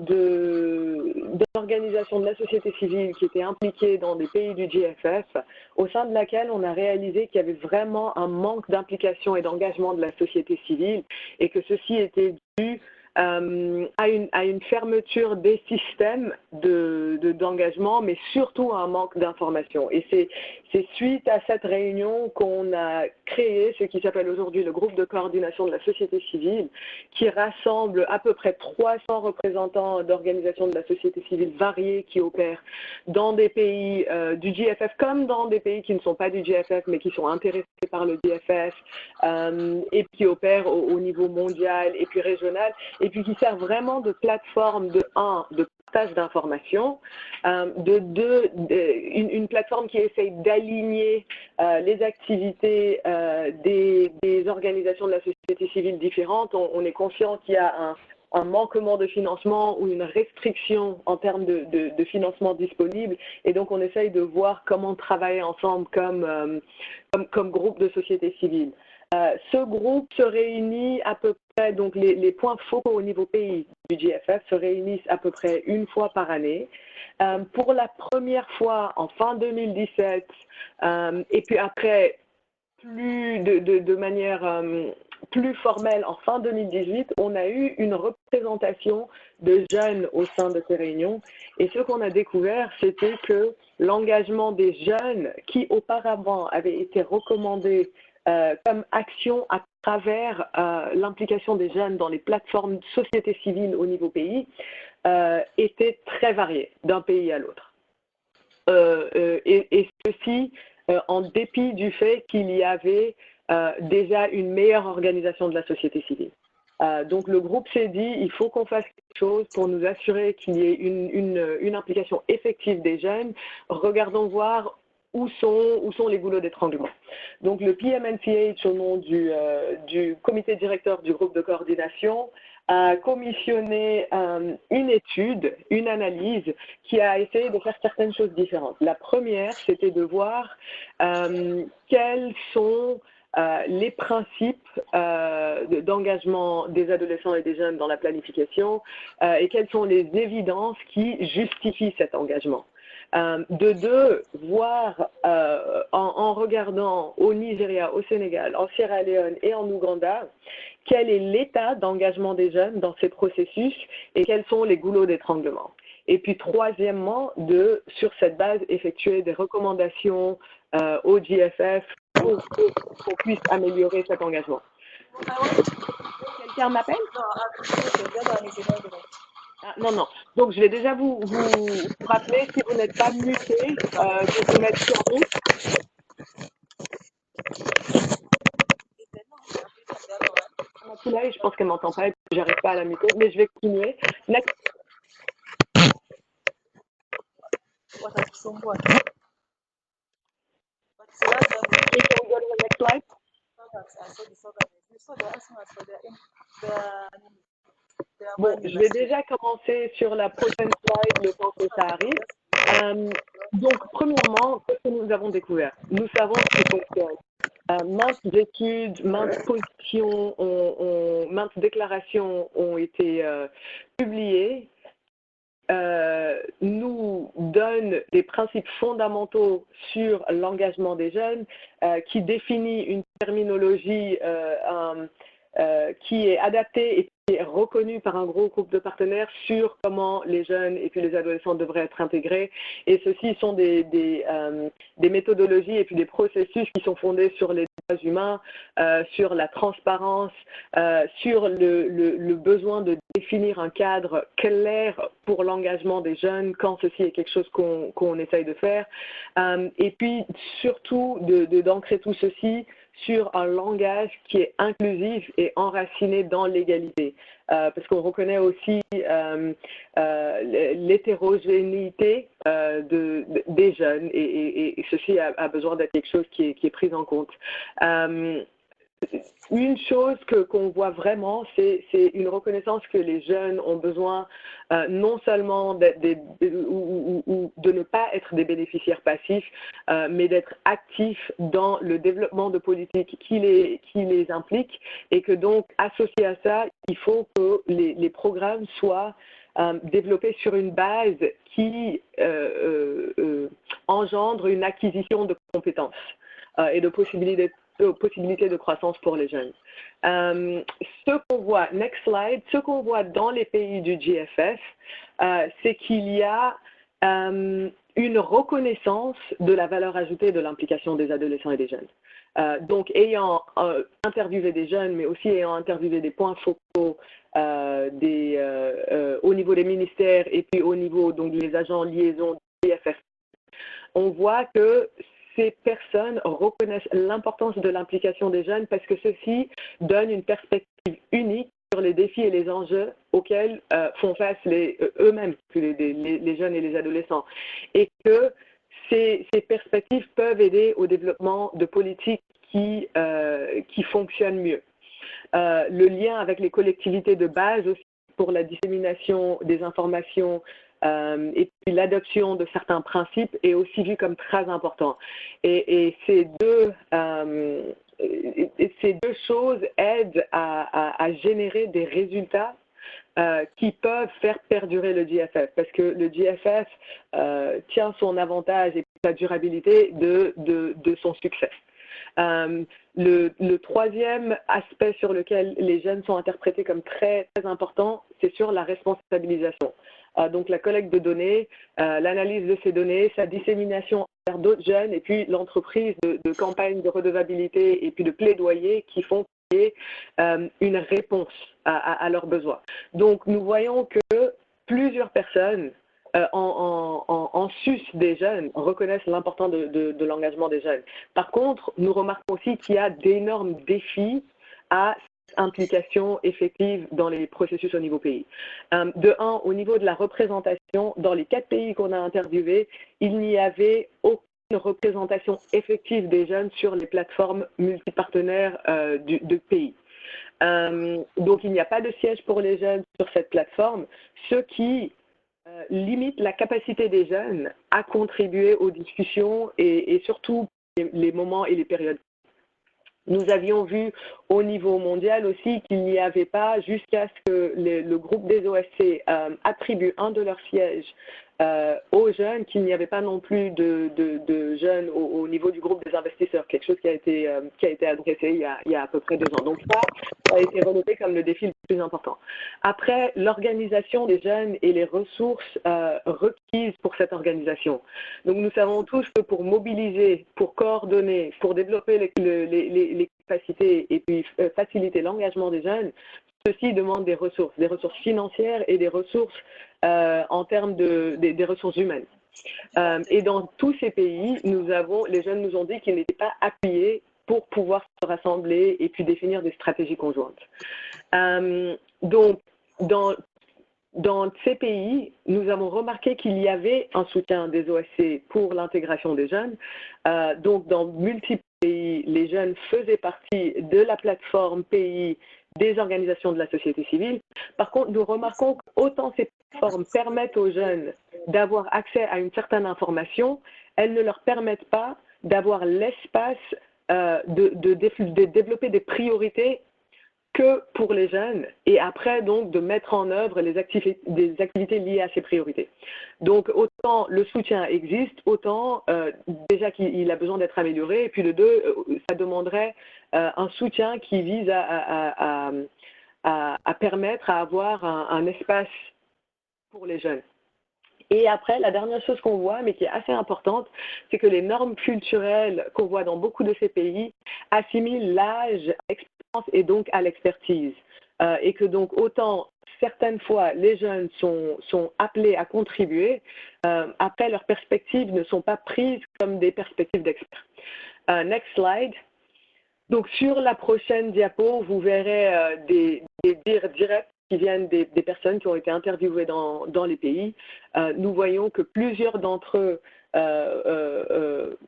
d'organisations de la société civile qui étaient impliquées dans des pays du GFF, au sein de laquelle on a réalisé qu'il y avait vraiment un manque d'implication et d'engagement de la société civile et que ceci était dû à une fermeture des systèmes d'engagement, mais surtout à un manque d'information. Et c'est suite à cette réunion qu'on a créé ce qui s'appelle aujourd'hui le groupe de coordination de la société civile, qui rassemble à peu près 300 représentants d'organisations de la société civile variées qui opèrent dans des pays du GFF comme dans des pays qui ne sont pas du GFF mais qui sont intéressés par le GFF et qui opèrent au niveau mondial et puis régional, et puis qui servent vraiment de plateforme de partage d'informations, une plateforme qui essaye d'aligner les activités des organisations de la société civile différentes. On est conscient qu'il y a un manquement de financement ou une restriction en termes de financement disponible, et donc on essaye de voir comment travailler ensemble comme groupe de société civile. Ce groupe se réunit à peu près, donc les points focaux au niveau pays du GFF se réunissent à peu près une fois par année. Pour la première fois en fin 2017, et puis après, de manière plus formelle en fin 2018, on a eu une représentation de jeunes au sein de ces réunions. Et ce qu'on a découvert, c'était que l'engagement des jeunes, qui auparavant avait été recommandé comme action à travers l'implication des jeunes dans les plateformes de société civile au niveau pays, était très varié d'un pays à l'autre. Et ceci en dépit du fait qu'il y avait déjà une meilleure organisation de la société civile. Donc le groupe s'est dit, il faut qu'on fasse quelque chose pour nous assurer qu'il y ait une implication effective des jeunes. Regardons voir où sont les goulots d'étranglement. Donc le PMNCH, au nom du comité directeur du groupe de coordination, a commissionné une étude, une analyse qui a essayé de faire certaines choses différentes. La première, c'était de voir quels sont les principes d'engagement des adolescents et des jeunes dans la planification et quelles sont les évidences qui justifient cet engagement. De deux, voir en regardant au Nigeria, au Sénégal, en Sierra Leone et en Ouganda, quel est l'état d'engagement des jeunes dans ces processus et quels sont les goulots d'étranglement. Et puis troisièmement, sur cette base, effectuer des recommandations au GFF pour qu'on puisse améliorer cet engagement. Quelqu'un m'appelle? Ah, non. Donc, je vais déjà vous rappeler, si vous n'êtes pas muté, de vous mettre sur mute. Je pense qu'elle ne m'entend pas et que je n'arrive pas à la muter, mais je vais continuer. Next. Bon, je vais déjà commencer sur la prochaine slide, le temps que ça arrive. Donc, premièrement, qu'est-ce que nous avons découvert? Nous savons ce qu'il fonctionne. Maintes études, maintes positions, maintes déclarations ont été publiées, nous donnent des principes fondamentaux sur l'engagement des jeunes, qui définit une terminologie qui est adaptée et qui est reconnue par un gros groupe de partenaires sur comment les jeunes et puis les adolescents devraient être intégrés. Et ceux-ci sont des méthodologies et puis des processus qui sont fondés sur les droits humains, sur la transparence, sur le besoin de définir un cadre clair pour l'engagement des jeunes quand ceci est quelque chose qu'on essaye de faire. Et puis surtout d'ancrer tout ceci sur un langage qui est inclusif et enraciné dans l'égalité. Parce qu'on reconnaît aussi l'hétérogénéité des jeunes et ceci a besoin d'être quelque chose qui est pris en compte. Une chose qu'on voit vraiment, c'est une reconnaissance que les jeunes ont besoin non seulement de ne pas être des bénéficiaires passifs, mais d'être actifs dans le développement de politiques qui les impliquent, et que donc, associé à ça, il faut que les programmes soient développés sur une base qui engendre une acquisition de compétences et de possibilités de croissance pour les jeunes. Ce qu'on voit, next slide, ce qu'on voit dans les pays du GFF, c'est qu'il y a une reconnaissance de la valeur ajoutée de l'implication des adolescents et des jeunes. Donc, ayant interviewé des jeunes, mais aussi ayant interviewé des points focaux au niveau des ministères et puis au niveau donc des agents liaison du GFF, on voit que ces personnes reconnaissent l'importance de l'implication des jeunes parce que ceci donne une perspective unique sur les défis et les enjeux auxquels font face eux-mêmes, les jeunes et les adolescents. Et que ces perspectives peuvent aider au développement de politiques qui fonctionnent mieux. Le lien avec les collectivités de base aussi pour la dissémination des informations et puis l'adoption de certains principes est aussi vu comme très important. Et ces deux choses aident à générer des résultats qui peuvent faire perdurer le GFF, parce que le GFF tient son avantage et sa durabilité de son succès. Le troisième aspect sur lequel les jeunes sont interprétés comme très, très important, c'est sur la responsabilisation. Donc la collecte de données, l'analyse de ces données, sa dissémination vers d'autres jeunes et puis l'entreprise de campagnes de redevabilité et puis de plaidoyer qui font qu'il y ait une réponse à leurs besoins. Donc nous voyons que plusieurs personnes en sus des jeunes reconnaissent l'importance de l'engagement des jeunes. Par contre, nous remarquons aussi qu'il y a d'énormes défis à implication effective dans les processus au niveau pays. De un, au niveau de la représentation, dans les 4 pays qu'on a interviewés, il n'y avait aucune représentation effective des jeunes sur les plateformes multipartenaires du pays. Donc, il n'y a pas de siège pour les jeunes sur cette plateforme, ce qui limite la capacité des jeunes à contribuer aux discussions et surtout les moments et les périodes. Nous avions vu au niveau mondial aussi qu'il n'y avait pas, jusqu'à ce que le groupe des OSC attribue un de leurs sièges aux jeunes, qu'il n'y avait pas non plus de jeunes au niveau du groupe des investisseurs, quelque chose qui a été adressé il y a à peu près 2 ans. Donc ça a été relevé comme le défi le plus important. Après, l'organisation des jeunes et les ressources requises pour cette organisation. Donc nous savons tous que pour mobiliser, pour coordonner, pour développer les capacités et puis faciliter l'engagement des jeunes, ceci demande des ressources financières et des ressources en termes des ressources humaines. Et dans tous ces pays, les jeunes nous ont dit qu'ils n'étaient pas appuyés pour pouvoir se rassembler et puis définir des stratégies conjointes. Donc, dans ces pays, nous avons remarqué qu'il y avait un soutien des OSC pour l'intégration des jeunes. Donc, dans multiples pays, les jeunes faisaient partie de la plateforme pays des organisations de la société civile. Par contre, nous remarquons qu'autant ces plateformes permettent aux jeunes d'avoir accès à une certaine information, elles ne leur permettent pas d'avoir l'espace de développer des priorités que pour les jeunes et après donc de mettre en œuvre des activités liées à ces priorités. Donc autant le soutien existe, autant déjà qu'il a besoin d'être amélioré et puis de deux, ça demanderait un soutien qui vise à permettre à avoir un espace pour les jeunes. Et après, la dernière chose qu'on voit, mais qui est assez importante, c'est que les normes culturelles qu'on voit dans beaucoup de ces pays assimilent l'âge à l'expérience et donc à l'expertise. Et que donc autant certaines fois les jeunes sont appelés à contribuer, après leurs perspectives ne sont pas prises comme des perspectives d'experts. Next slide. Donc sur la prochaine diapo, vous verrez des dires directs qui viennent des personnes qui ont été interviewées dans les pays. Nous voyons que plusieurs d'entre eux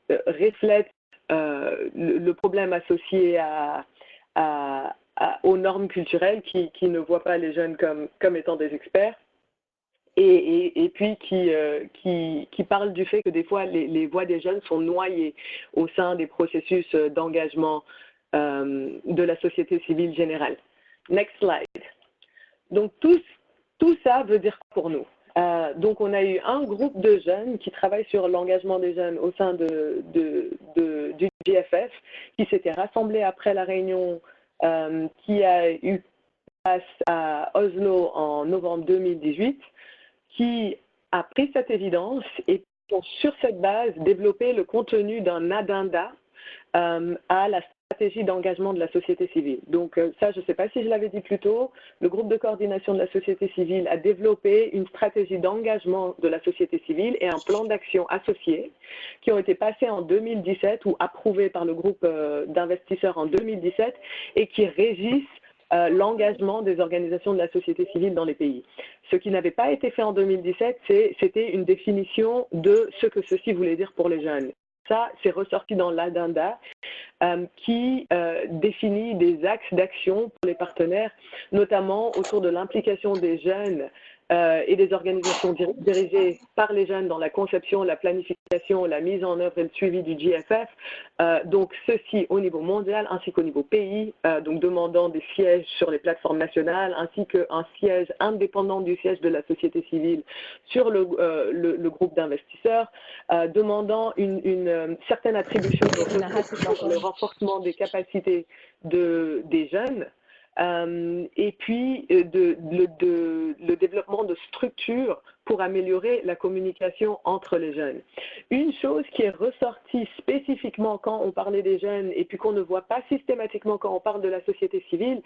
reflètent le problème associé aux normes culturelles qui ne voient pas les jeunes comme étant des experts. Et puis qui parlent du fait que des fois les voix des jeunes sont noyées au sein des processus d'engagement de la société civile générale. Next slide. Donc tout ça veut dire quoi pour nous? Donc on a eu un groupe de jeunes qui travaillent sur l'engagement des jeunes au sein du GFF qui s'était rassemblé après la réunion qui a eu place à Oslo en novembre 2018, qui a pris cette évidence et sur cette base développé le contenu d'un addenda à la stratégie d'engagement de la société civile. Donc ça, je ne sais pas si je l'avais dit plus tôt, le groupe de coordination de la société civile a développé une stratégie d'engagement de la société civile et un plan d'action associé qui ont été passés en 2017 ou approuvés par le groupe d'investisseurs en 2017 et qui régissent l'engagement des organisations de la société civile dans les pays. Ce qui n'avait pas été fait en 2017, c'était une définition de ce que ceci voulait dire pour les jeunes. Ça, c'est ressorti dans l'addenda qui définit des axes d'action pour les partenaires, notamment autour de l'implication des jeunes et des organisations dirigées par les jeunes dans la conception, la planification, la mise en œuvre et le suivi du GFF. Donc, ceci au niveau mondial ainsi qu'au niveau pays, donc demandant des sièges sur les plateformes nationales ainsi qu'un siège indépendant du siège de la société civile sur le groupe d'investisseurs, demandant une certaine attribution de ressources pour le renforcement des capacités des jeunes. Et puis le développement de structures pour améliorer la communication entre les jeunes. Une chose qui est ressortie spécifiquement quand on parlait des jeunes et puis qu'on ne voit pas systématiquement quand on parle de la société civile,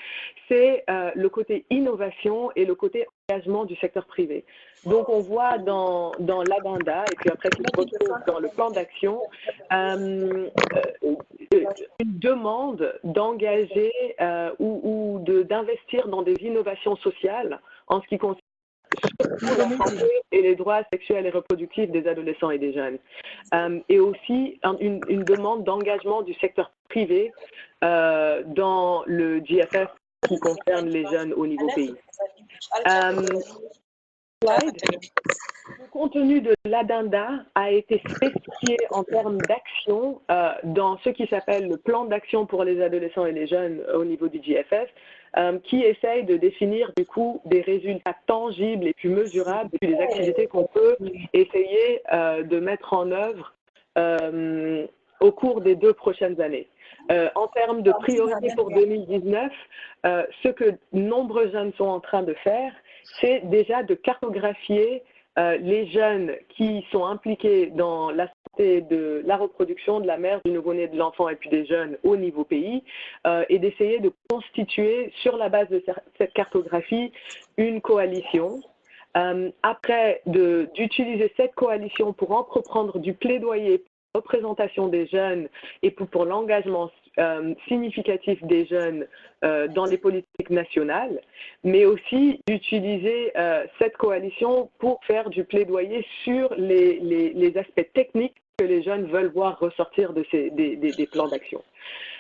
c'est le côté innovation et le côté engagement du secteur privé. Donc on voit dans l'addenda et puis après qui se retrouve dans le plan d'action une demande d'engager ou d'investir dans des innovations sociales en ce qui concerne la santé et les droits sexuels et reproductifs des adolescents et des jeunes. Et aussi une demande d'engagement du secteur privé dans le GFF qui concerne les jeunes au niveau pays. Le contenu de l'addenda a été spécifié en termes d'action dans ce qui s'appelle le plan d'action pour les adolescents et les jeunes au niveau du GFF, qui essaye de définir du coup des résultats tangibles et puis mesurables, et puis des activités qu'on peut essayer de mettre en œuvre au cours des 2 prochaines années. En termes de priorité pour 2019, ce que nombreux jeunes sont en train de faire, c'est déjà de cartographier les jeunes qui sont impliqués dans la santé de la reproduction, de la mère, du nouveau-né, de l'enfant et puis des jeunes au niveau pays et d'essayer de constituer sur la base de cette cartographie une coalition. Après, d'utiliser cette coalition pour entreprendre du plaidoyer pour la représentation des jeunes et pour l'engagement significatif des jeunes dans les politiques nationales, mais aussi d'utiliser cette coalition pour faire du plaidoyer sur les aspects techniques que les jeunes veulent voir ressortir de des plans d'action.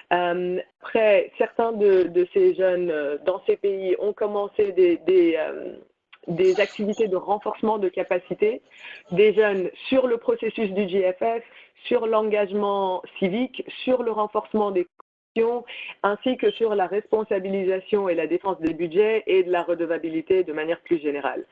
Après, certains de ces jeunes dans ces pays ont commencé des activités de renforcement de capacité des jeunes sur le processus du GFF, sur l'engagement civique, sur le renforcement des conditions, ainsi que sur la responsabilisation et la défense des budgets et de la redevabilité de manière plus générale.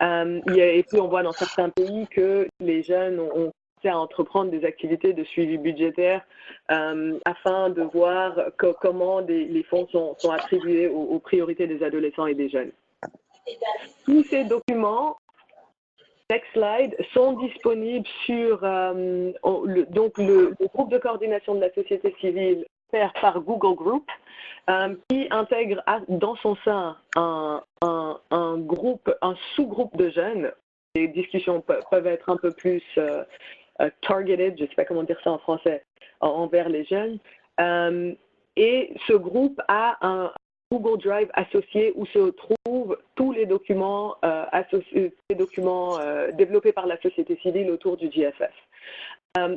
Et puis on voit dans certains pays que les jeunes ont commencé à entreprendre des activités de suivi budgétaire afin de voir comment les fonds sont attribués aux priorités des adolescents et des jeunes. Tous ces documents, next slide, sont disponibles sur le groupe de coordination de la société civile fait par Google Group, qui intègre dans son sein un sous-groupe de jeunes. Les discussions peuvent être un peu plus targeted, je ne sais pas comment dire ça en français, envers les jeunes. Et ce groupe a un Google Drive associé où se trouvent tous les documents, développés par la société civile autour du GFF.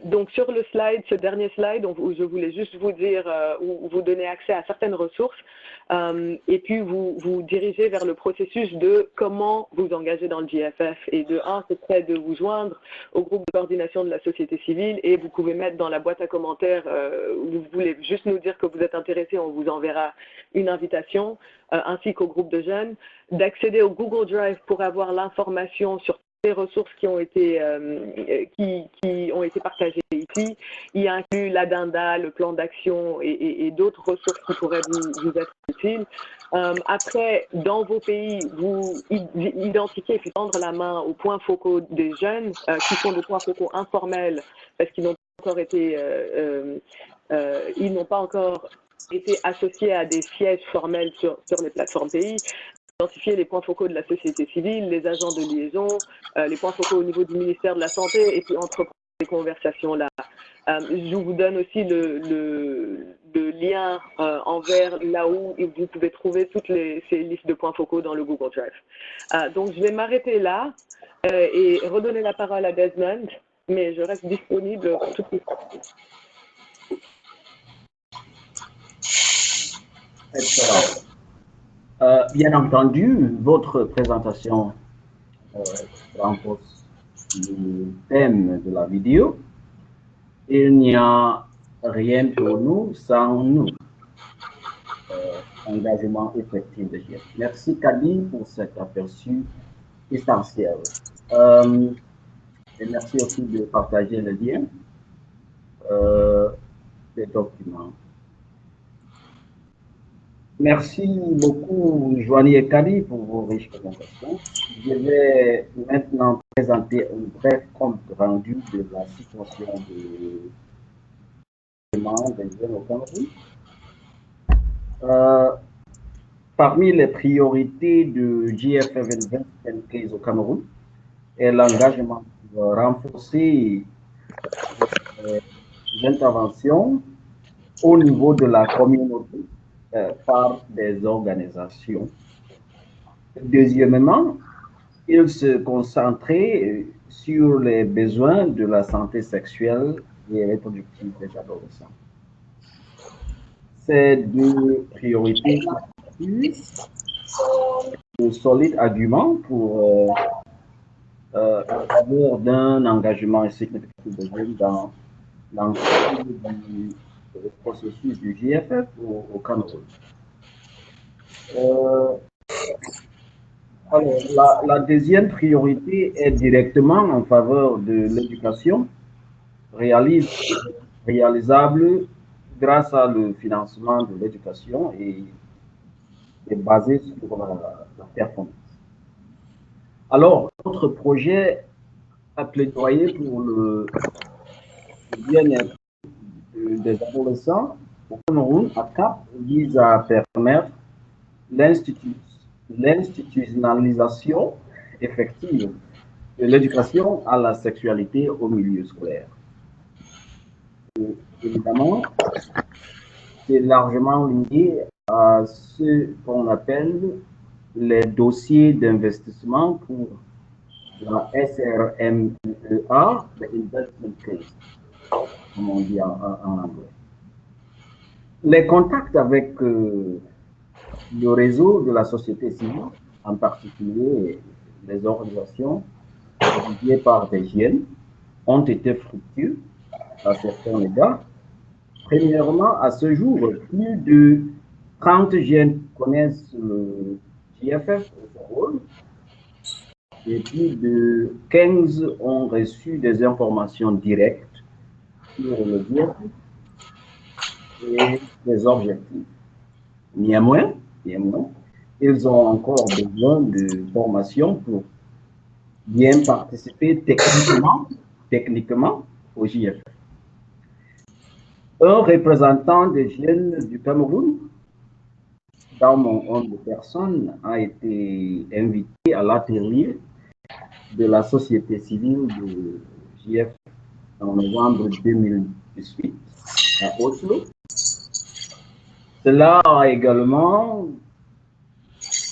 Donc sur le slide, ce dernier slide, où je voulais juste vous dire, où vous donner accès à certaines ressources, et puis vous diriger vers le processus de comment vous engager dans le GFF. Et de un, c'est prêt de vous joindre au groupe de coordination de la société civile, et vous pouvez mettre dans la boîte à commentaires, où vous voulez juste nous dire que vous êtes intéressé, on vous enverra une invitation, ainsi qu'au groupe de jeunes, d'accéder au Google Drive pour avoir l'information sur les ressources qui ont été partagées ici. Il inclut l'Adenda, le plan d'action et d'autres ressources qui pourraient vous être utiles. Après, dans vos pays, vous identifiez et puis tendre la main aux points focaux des jeunes qui sont des points focaux informels parce qu'ils n'ont pas encore été associés à des sièges formels sur les plateformes pays. Identifier les points focaux de la société civile, les agents de liaison, les points focaux au niveau du ministère de la Santé et puis entreprendre ces conversations-là. Je vous donne aussi le lien envers là où vous pouvez trouver toutes ces listes de points focaux dans le Google Drive. Donc, je vais m'arrêter là et redonner la parole à Desmond, mais je reste disponible pour toutes les questions. Excellent. Bien entendu, votre présentation renforce le thème de la vidéo. Il n'y a rien pour nous sans nous. Engagement effectif de GIEF. Merci Kadi pour cet aperçu essentiel. Et merci aussi de partager le lien des documents. Merci beaucoup, Joanie et Kadi, pour vos riches présentations. Je vais maintenant présenter un bref compte rendu de la situation des jeunes au Cameroun. Parmi les priorités de GFF 2025 au Cameroun est l'engagement pour renforcer les interventions au niveau de la communauté par des organisations. Deuxièmement, il se concentrait sur les besoins de la santé sexuelle et reproductive des adolescents. Ces deux priorités constituent de solides arguments pour en faveur d'un engagement significatif de jeunes dans l'ensemble du processus du GFF au Cameroun. Alors, la deuxième priorité est directement en faveur de l'éducation réalisable grâce à le financement de l'éducation et est basé sur la performance. Alors, notre projet a plaidoyé pour le bien-être des adolescents au Cameroun à Cap vise à permettre l'institutionnalisation effective de l'éducation à la sexualité au milieu scolaire. Et évidemment, c'est largement lié à ce qu'on appelle les dossiers d'investissement pour la SRMEA, the Investment Case, comme on dit en anglais. Les contacts avec le réseau de la société civile, en particulier les organisations dirigées par des jeunes, ont été fructueux à certains égards. Premièrement, à ce jour, plus de 30 jeunes connaissent le GFF et son rôle, et plus de 15 ont reçu des informations directes sur le GFF et les objectifs. Néanmoins, ils ont encore besoin de formation pour bien participer techniquement au GFF. Un représentant des jeunes du Cameroun, dans mon humble personne, a été invité à l'atelier de la société civile de GFF en novembre 2018 à Oslo. Cela a également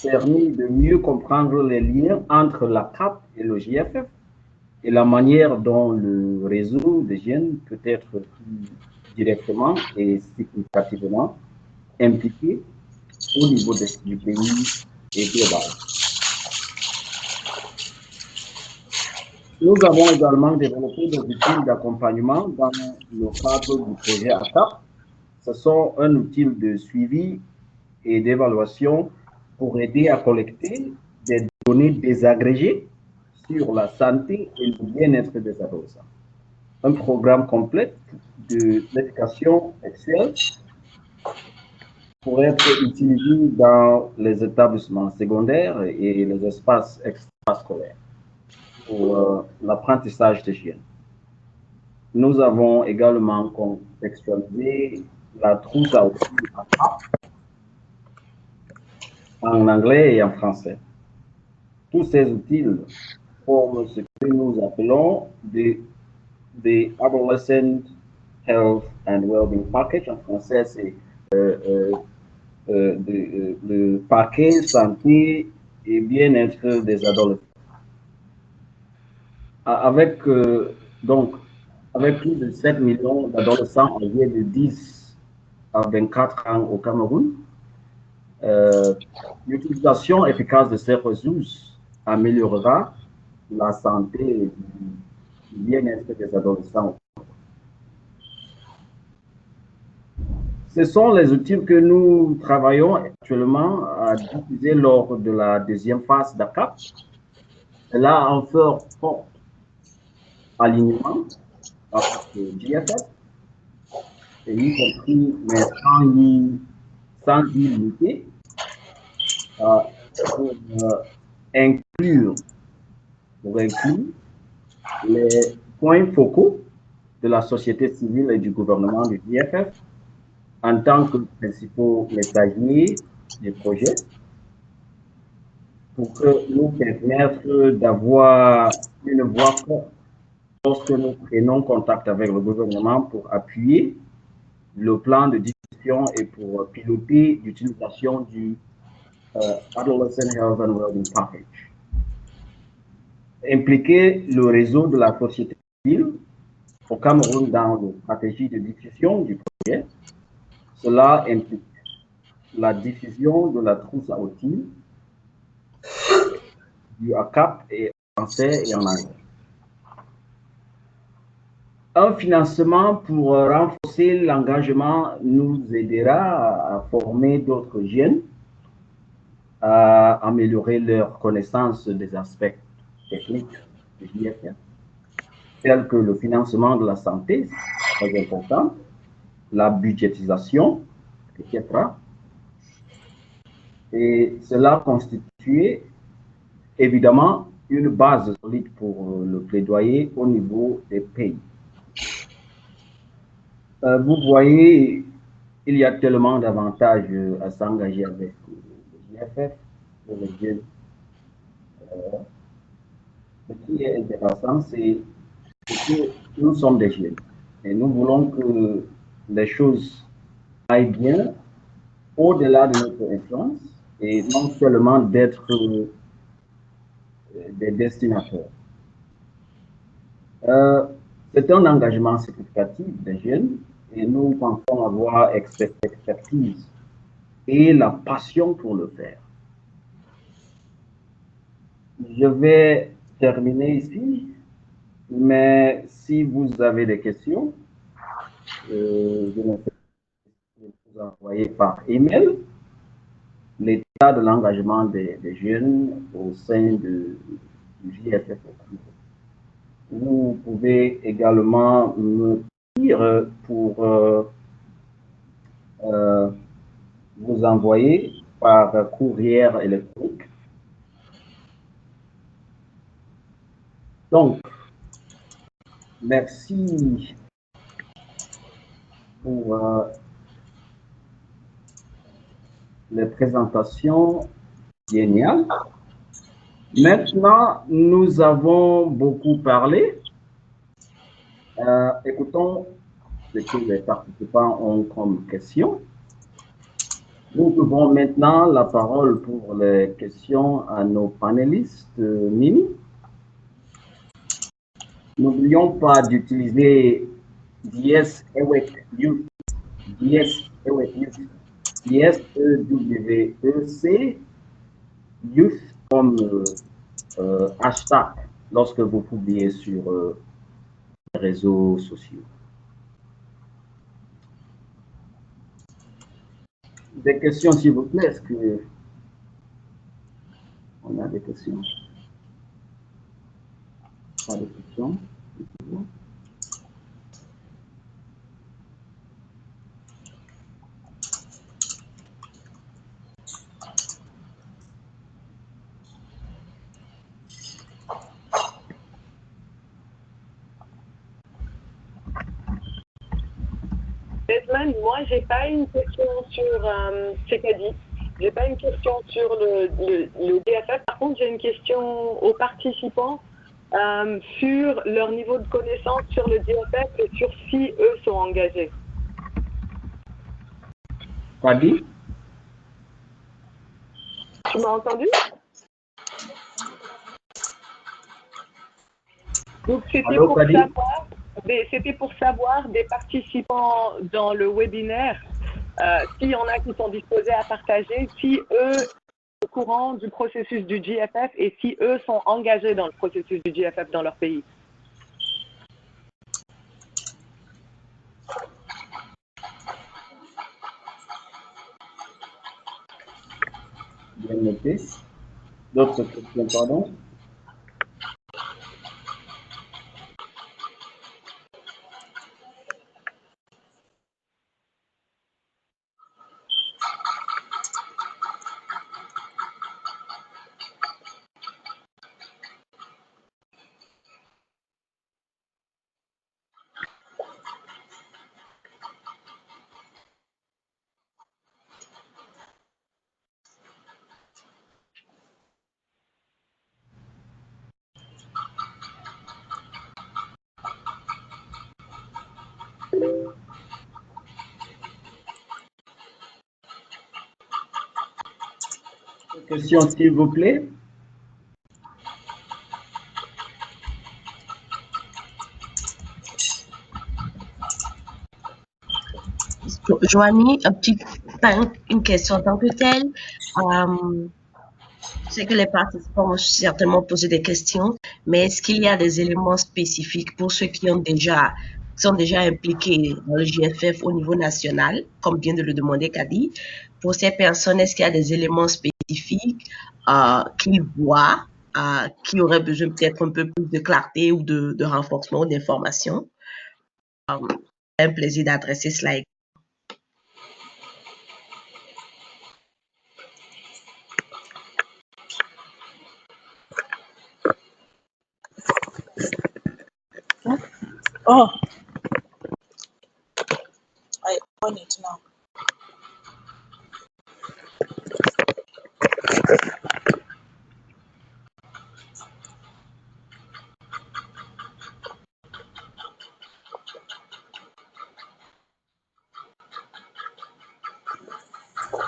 permis de mieux comprendre les liens entre la CAP et le GFF et la manière dont le réseau des jeunes peut être plus directement et significativement impliqué au niveau du pays et global. Nous avons également développé des outils d'accompagnement dans le cadre du projet ACAP. Ce sont un outil de suivi et d'évaluation pour aider à collecter des données désagrégées sur la santé et le bien-être des adolescents. Un programme complet de l'éducation sexuelle pourrait être utilisé dans les établissements secondaires et les espaces extrascolaires pour l'apprentissage d'hygiène. Nous avons également contextualisé la trousse à outils en anglais et en français. Tous ces outils forment ce que nous appelons the Adolescent Health and Wellbeing Package. En français, c'est le paquet santé et bien-être des adolescents. Avec, avec plus de 7 millions d'adolescents âgés de 10 à 24 ans au Cameroun, l'utilisation efficace de ces ressources améliorera la santé et le bien-être des adolescents. Ce sont les outils que nous travaillons actuellement à diffuser lors de la deuxième phase d'ACAP. Cela en fait fort alignement avec le GFF, et y compris, mais sans y limiter, pour inclure les points focaux de la société civile et du gouvernement du GFF en tant que principaux messagers des projets, pour que nous permettre d'avoir une voix forte lorsque nous prenons contact avec le gouvernement pour appuyer le plan de discussion et pour piloter l'utilisation du Adolescent Health and Wellbeing Package. Impliquer le réseau de la société civile au Cameroun dans la stratégie de diffusion du projet, cela implique la diffusion de la trousse à outils du ACAP et en français et en anglais. Un financement pour renforcer l'engagement nous aidera à former d'autres jeunes, à améliorer leur connaissance des aspects techniques du JFF, tels que le financement de la santé, c'est très important, la budgétisation, etc. Et cela constitue évidemment une base solide pour le plaidoyer au niveau des pays. Vous voyez, il y a tellement d'avantages à s'engager avec le GFF pour les jeunes. Ce qui est intéressant, c'est que nous sommes des jeunes et nous voulons que les choses aillent bien au-delà de notre influence et non seulement d'être des destinataires. C'est un engagement significatif des jeunes et nous pensons avoir expertise et la passion pour le faire. Je vais terminer ici, mais si vous avez des questions, je vais vous envoyer par email l'état de l'engagement des jeunes au sein du JFF. Vous pouvez également me dire pour vous envoyer par courrier électronique. Donc, merci pour les présentations géniales. Maintenant, nous avons beaucoup parlé. Écoutons ce que les participants ont comme question. Nous devons maintenant la parole pour les questions à nos panélistes mini. N'oublions pas d'utiliser DS EWEC Youth, DS EWEC Youth, DSEWEC Youth comme hashtag lorsque vous publiez sur les réseaux sociaux. Des questions, s'il vous plaît, est-ce que on a des questions? Pas de questions? Desmond, moi, j'ai pas une question sur c'est qu'a dit. J'ai pas une question sur le DFF. Par contre, j'ai une question aux participants sur leur niveau de connaissance sur le DFF et sur si eux sont engagés. Kadi? Tu m'as entendu? Donc, Allô, Kadi? c'était pour savoir des participants dans le webinaire, s'il y en a qui sont disposés à partager, si eux sont au courant du processus du GFF et si eux sont engagés dans le processus du GFF dans leur pays. Bien noté. D'autres questions, pardon? Question, s'il vous plaît. Joanie, pas une question en tant que telle. Je sais que les participants ont certainement posé des questions, mais est-ce qu'il y a des éléments spécifiques pour ceux qui sont déjà impliqués dans le GFF au niveau national, comme vient de le demander Kadi? Pour ces personnes, est-ce qu'il y a des éléments spécifiques qu'ils voient, qui auraient besoin peut-être un peu plus de clarté ou de renforcement ou d'information? Un plaisir d'adresser cela. Oh, I on it now.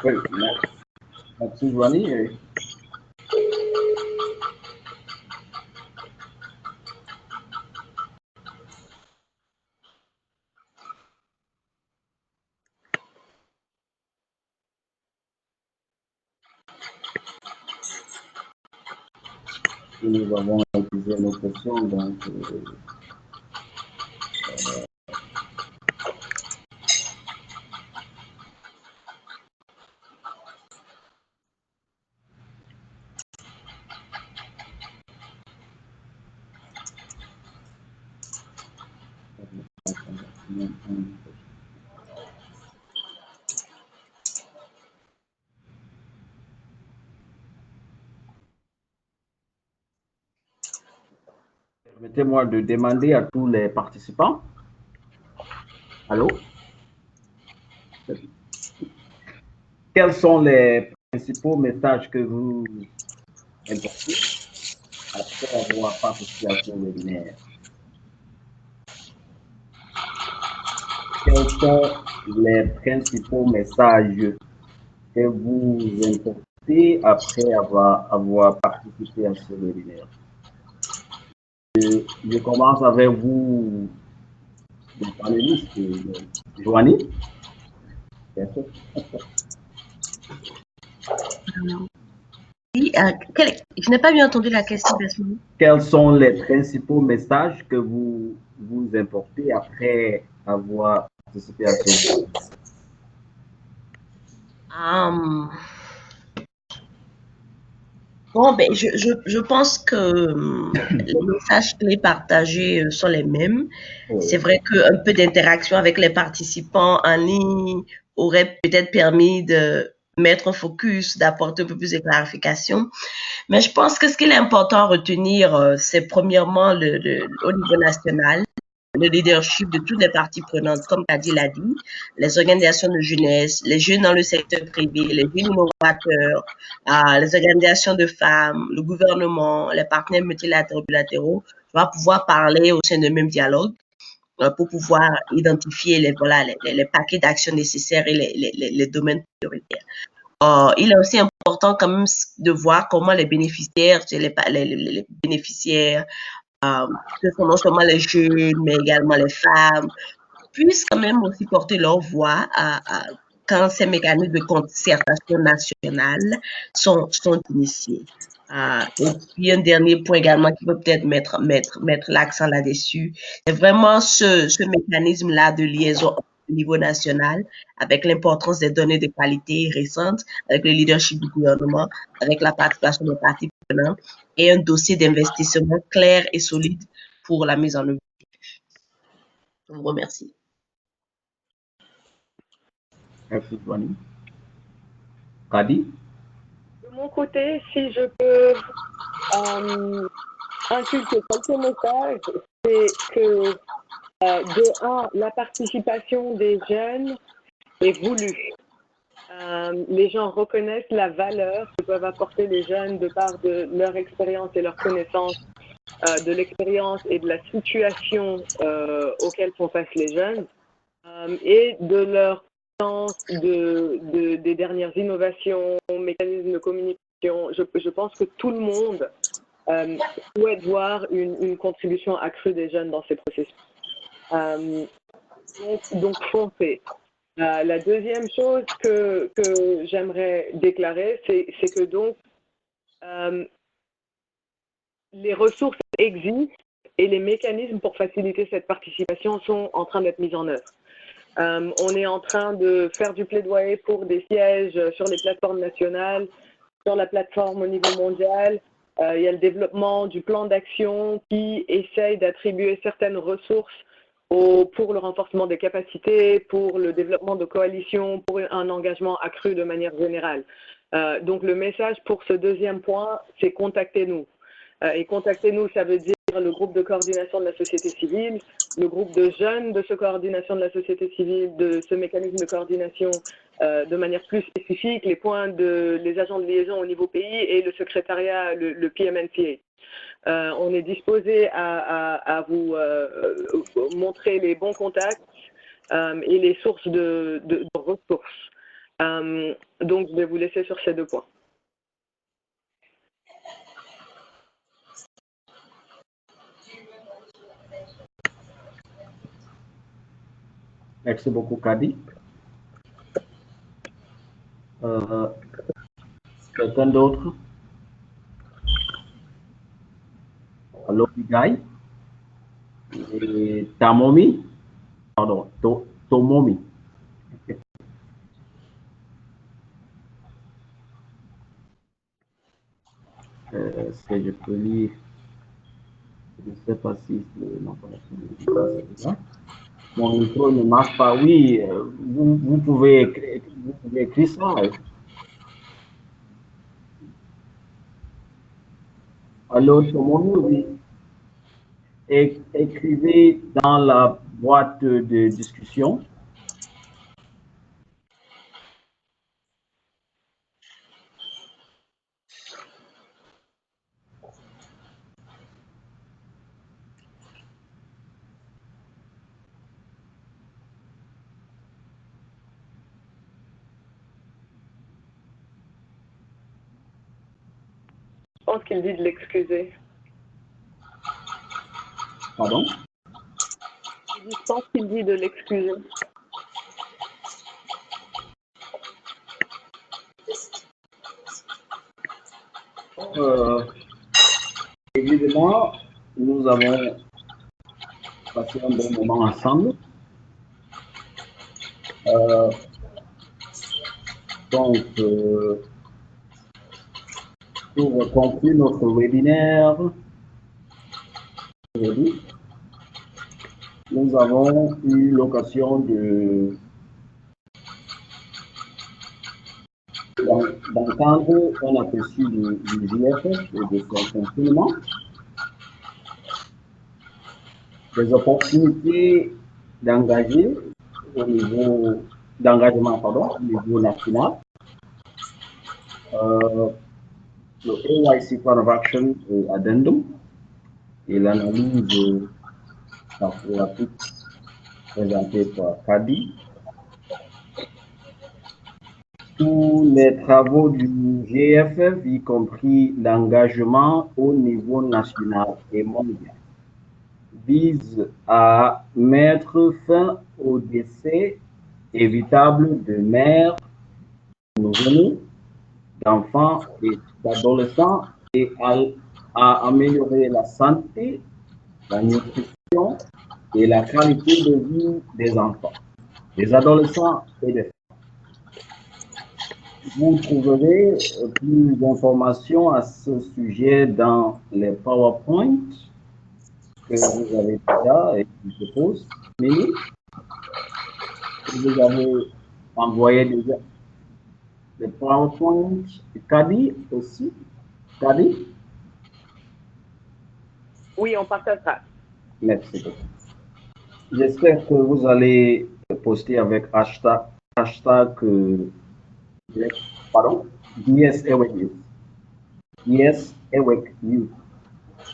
Oui, merci, Joanie. Nous avons utilisé nos questions, donc permettez-moi de demander à tous les participants. Allô? Quels sont les principaux messages que vous importez après avoir participé à ce webinaire? Quels sont les principaux messages que vous importez après avoir participé à ce webinaire? Je commence avec vous, les panélistes. Joanie? Bien sûr. Oui, je n'ai pas bien entendu la question. Quels sont les principaux messages que vous importez après avoir participé à ce webinaire? Bon, ben, je pense que les messages clés partagés sont les mêmes. C'est vrai qu'un peu d'interaction avec les participants en ligne aurait peut-être permis de mettre un focus, d'apporter un peu plus de clarification. Mais je pense que ce qu'il est important à retenir, c'est premièrement au niveau national, le leadership de toutes les parties prenantes, comme Kadi l'a dit, les organisations de jeunesse, les jeunes dans le secteur privé, les jeunes innovateurs, les organisations de femmes, le gouvernement, les partenaires multilatéraux, bilatéraux, va pouvoir parler au sein d'un même dialogue pour pouvoir identifier les paquets d'actions nécessaires et les domaines prioritaires. Il est aussi important quand même de voir comment les bénéficiaires, les bénéficiaires, ce sont non seulement les jeunes, mais également les femmes, puissent quand même aussi porter leur voix quand ces mécanismes de concertation nationale sont initiés. Et puis un dernier point également qui peut peut-être mettre l'accent là-dessus, c'est vraiment ce mécanisme-là de liaison au niveau national, avec l'importance des données de qualité récentes, avec le leadership du gouvernement, avec la participation des parties prenantes et un dossier d'investissement clair et solide pour la mise en œuvre. Je vous remercie. Merci, Joanie. Kadi? De mon côté, si je peux inculquer quelques messages, c'est que de un, la participation des jeunes est voulue. Les gens reconnaissent la valeur que peuvent apporter les jeunes de par de leur expérience et leur connaissance de l'expérience et de la situation auxquelles font face les jeunes et de leur sens des dernières innovations, mécanismes de communication. Je pense que tout le monde souhaite voir une contribution accrue des jeunes dans ces processus. Donc foncez. La deuxième chose que j'aimerais déclarer, c'est que donc les ressources existent et les mécanismes pour faciliter cette participation sont en train d'être mis en œuvre. On est en train de faire du plaidoyer pour des sièges sur les plateformes nationales, sur la plateforme au niveau mondial. Il y a le développement du plan d'action qui essaye d'attribuer certaines ressources pour le renforcement des capacités, pour le développement de coalitions, pour un engagement accru de manière générale. Donc le message pour ce deuxième point, c'est contactez-nous. Et contactez-nous, ça veut dire le groupe de coordination de la société civile, le groupe de jeunes de ce coordination de la société civile, de ce mécanisme de coordination de manière plus spécifique, les agents de liaison au niveau pays et le secrétariat, le PMNCA. On est disposé à vous montrer les bons contacts et les sources de ressources. Donc, je vais vous laisser sur ces deux points. Merci beaucoup, Kadi. Quelqu'un d'autre? Alors, Guy et Tamomi, pardon, Tomomi. Si je peux lire, je ne sais pas si mon micro ne marche pas. Oui, vous pouvez écrire ça. Alors, Tomomi, oui. Écrivez dans la boîte de discussion. Je pense qu'il dit de l'excuser. Pardon? Je pense qu'il dit de l'excuser. Évidemment, nous avons passé un bon moment ensemble. Donc, Pour conclure notre webinaire, aujourd'hui, nous avons eu l'occasion d'entendre un aperçu du JFF et de son fonctionnement, des opportunités d'engagement au niveau national, le AYC Plan of Action et Addendum, et l'analyse rapide présentée par Kadi. Tous les travaux du GFF, y compris l'engagement au niveau national et mondial, visent à mettre fin au décès évitable de mères, de nouveau-nés, d'enfants et d'adolescents et à améliorer la santé, la nutrition et la qualité de vie des enfants, des adolescents et des femmes. Vous trouverez plus d'informations à ce sujet dans les PowerPoint que vous avez déjà et qui se posent. Mais vous avez envoyé déjà les PowerPoint. Kadi aussi. Kadi? Oui, on partagera. Merci beaucoup. J'espère que vous allez poster avec hashtag Yes Awake Youth. Yes Awake Youth.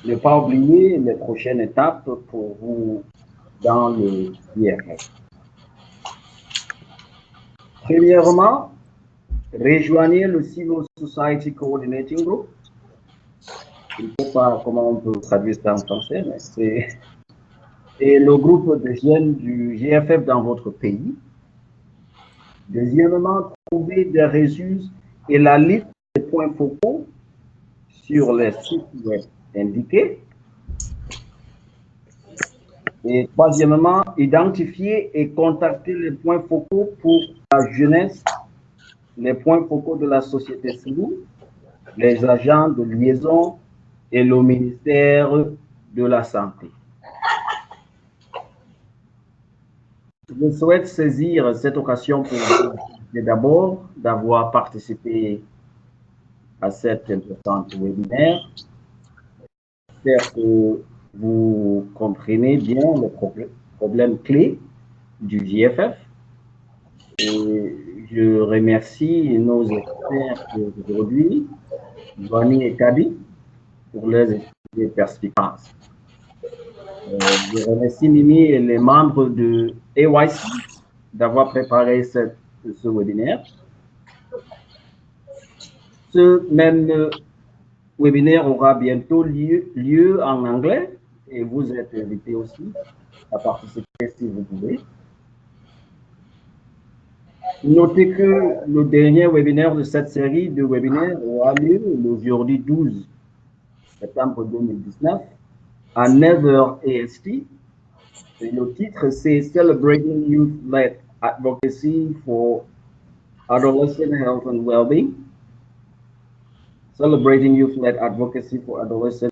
Ne pas oublier les prochaines étapes pour vous dans le IRF. Premièrement, rejoignez le Civil Society Coordinating Group. Je ne sais pas comment on peut traduire ça en français, mais c'est le groupe de jeunes du GFF dans votre pays. Deuxièmement, trouvez des ressources et la liste des points focaux sur les sites web indiqués. Et troisièmement, identifier et contacter les points focaux pour la jeunesse, les points focaux de la société civile, les agents de liaison et le ministère de la Santé. Je souhaite saisir cette occasion pour vous remercier d'abord d'avoir participé à cet important webinaire. J'espère que vous comprenez bien les problèmes clés du JFF. Et je remercie nos experts d'aujourd'hui, Joanie et Kadi, pour leurs perspicaces. Je remercie Mimi et les membres de AYC d'avoir préparé ce webinaire. Ce même webinaire aura bientôt lieu en anglais et vous êtes invités aussi à participer si vous pouvez. Notez que le dernier webinaire de cette série de webinaires aura lieu le jeudi 12 septembre 2019 à 9h AST. Et le titre, c'est Celebrating Youth-Led Advocacy for Adolescent Health and Wellbeing. Celebrating Youth-Led Advocacy for Adolescent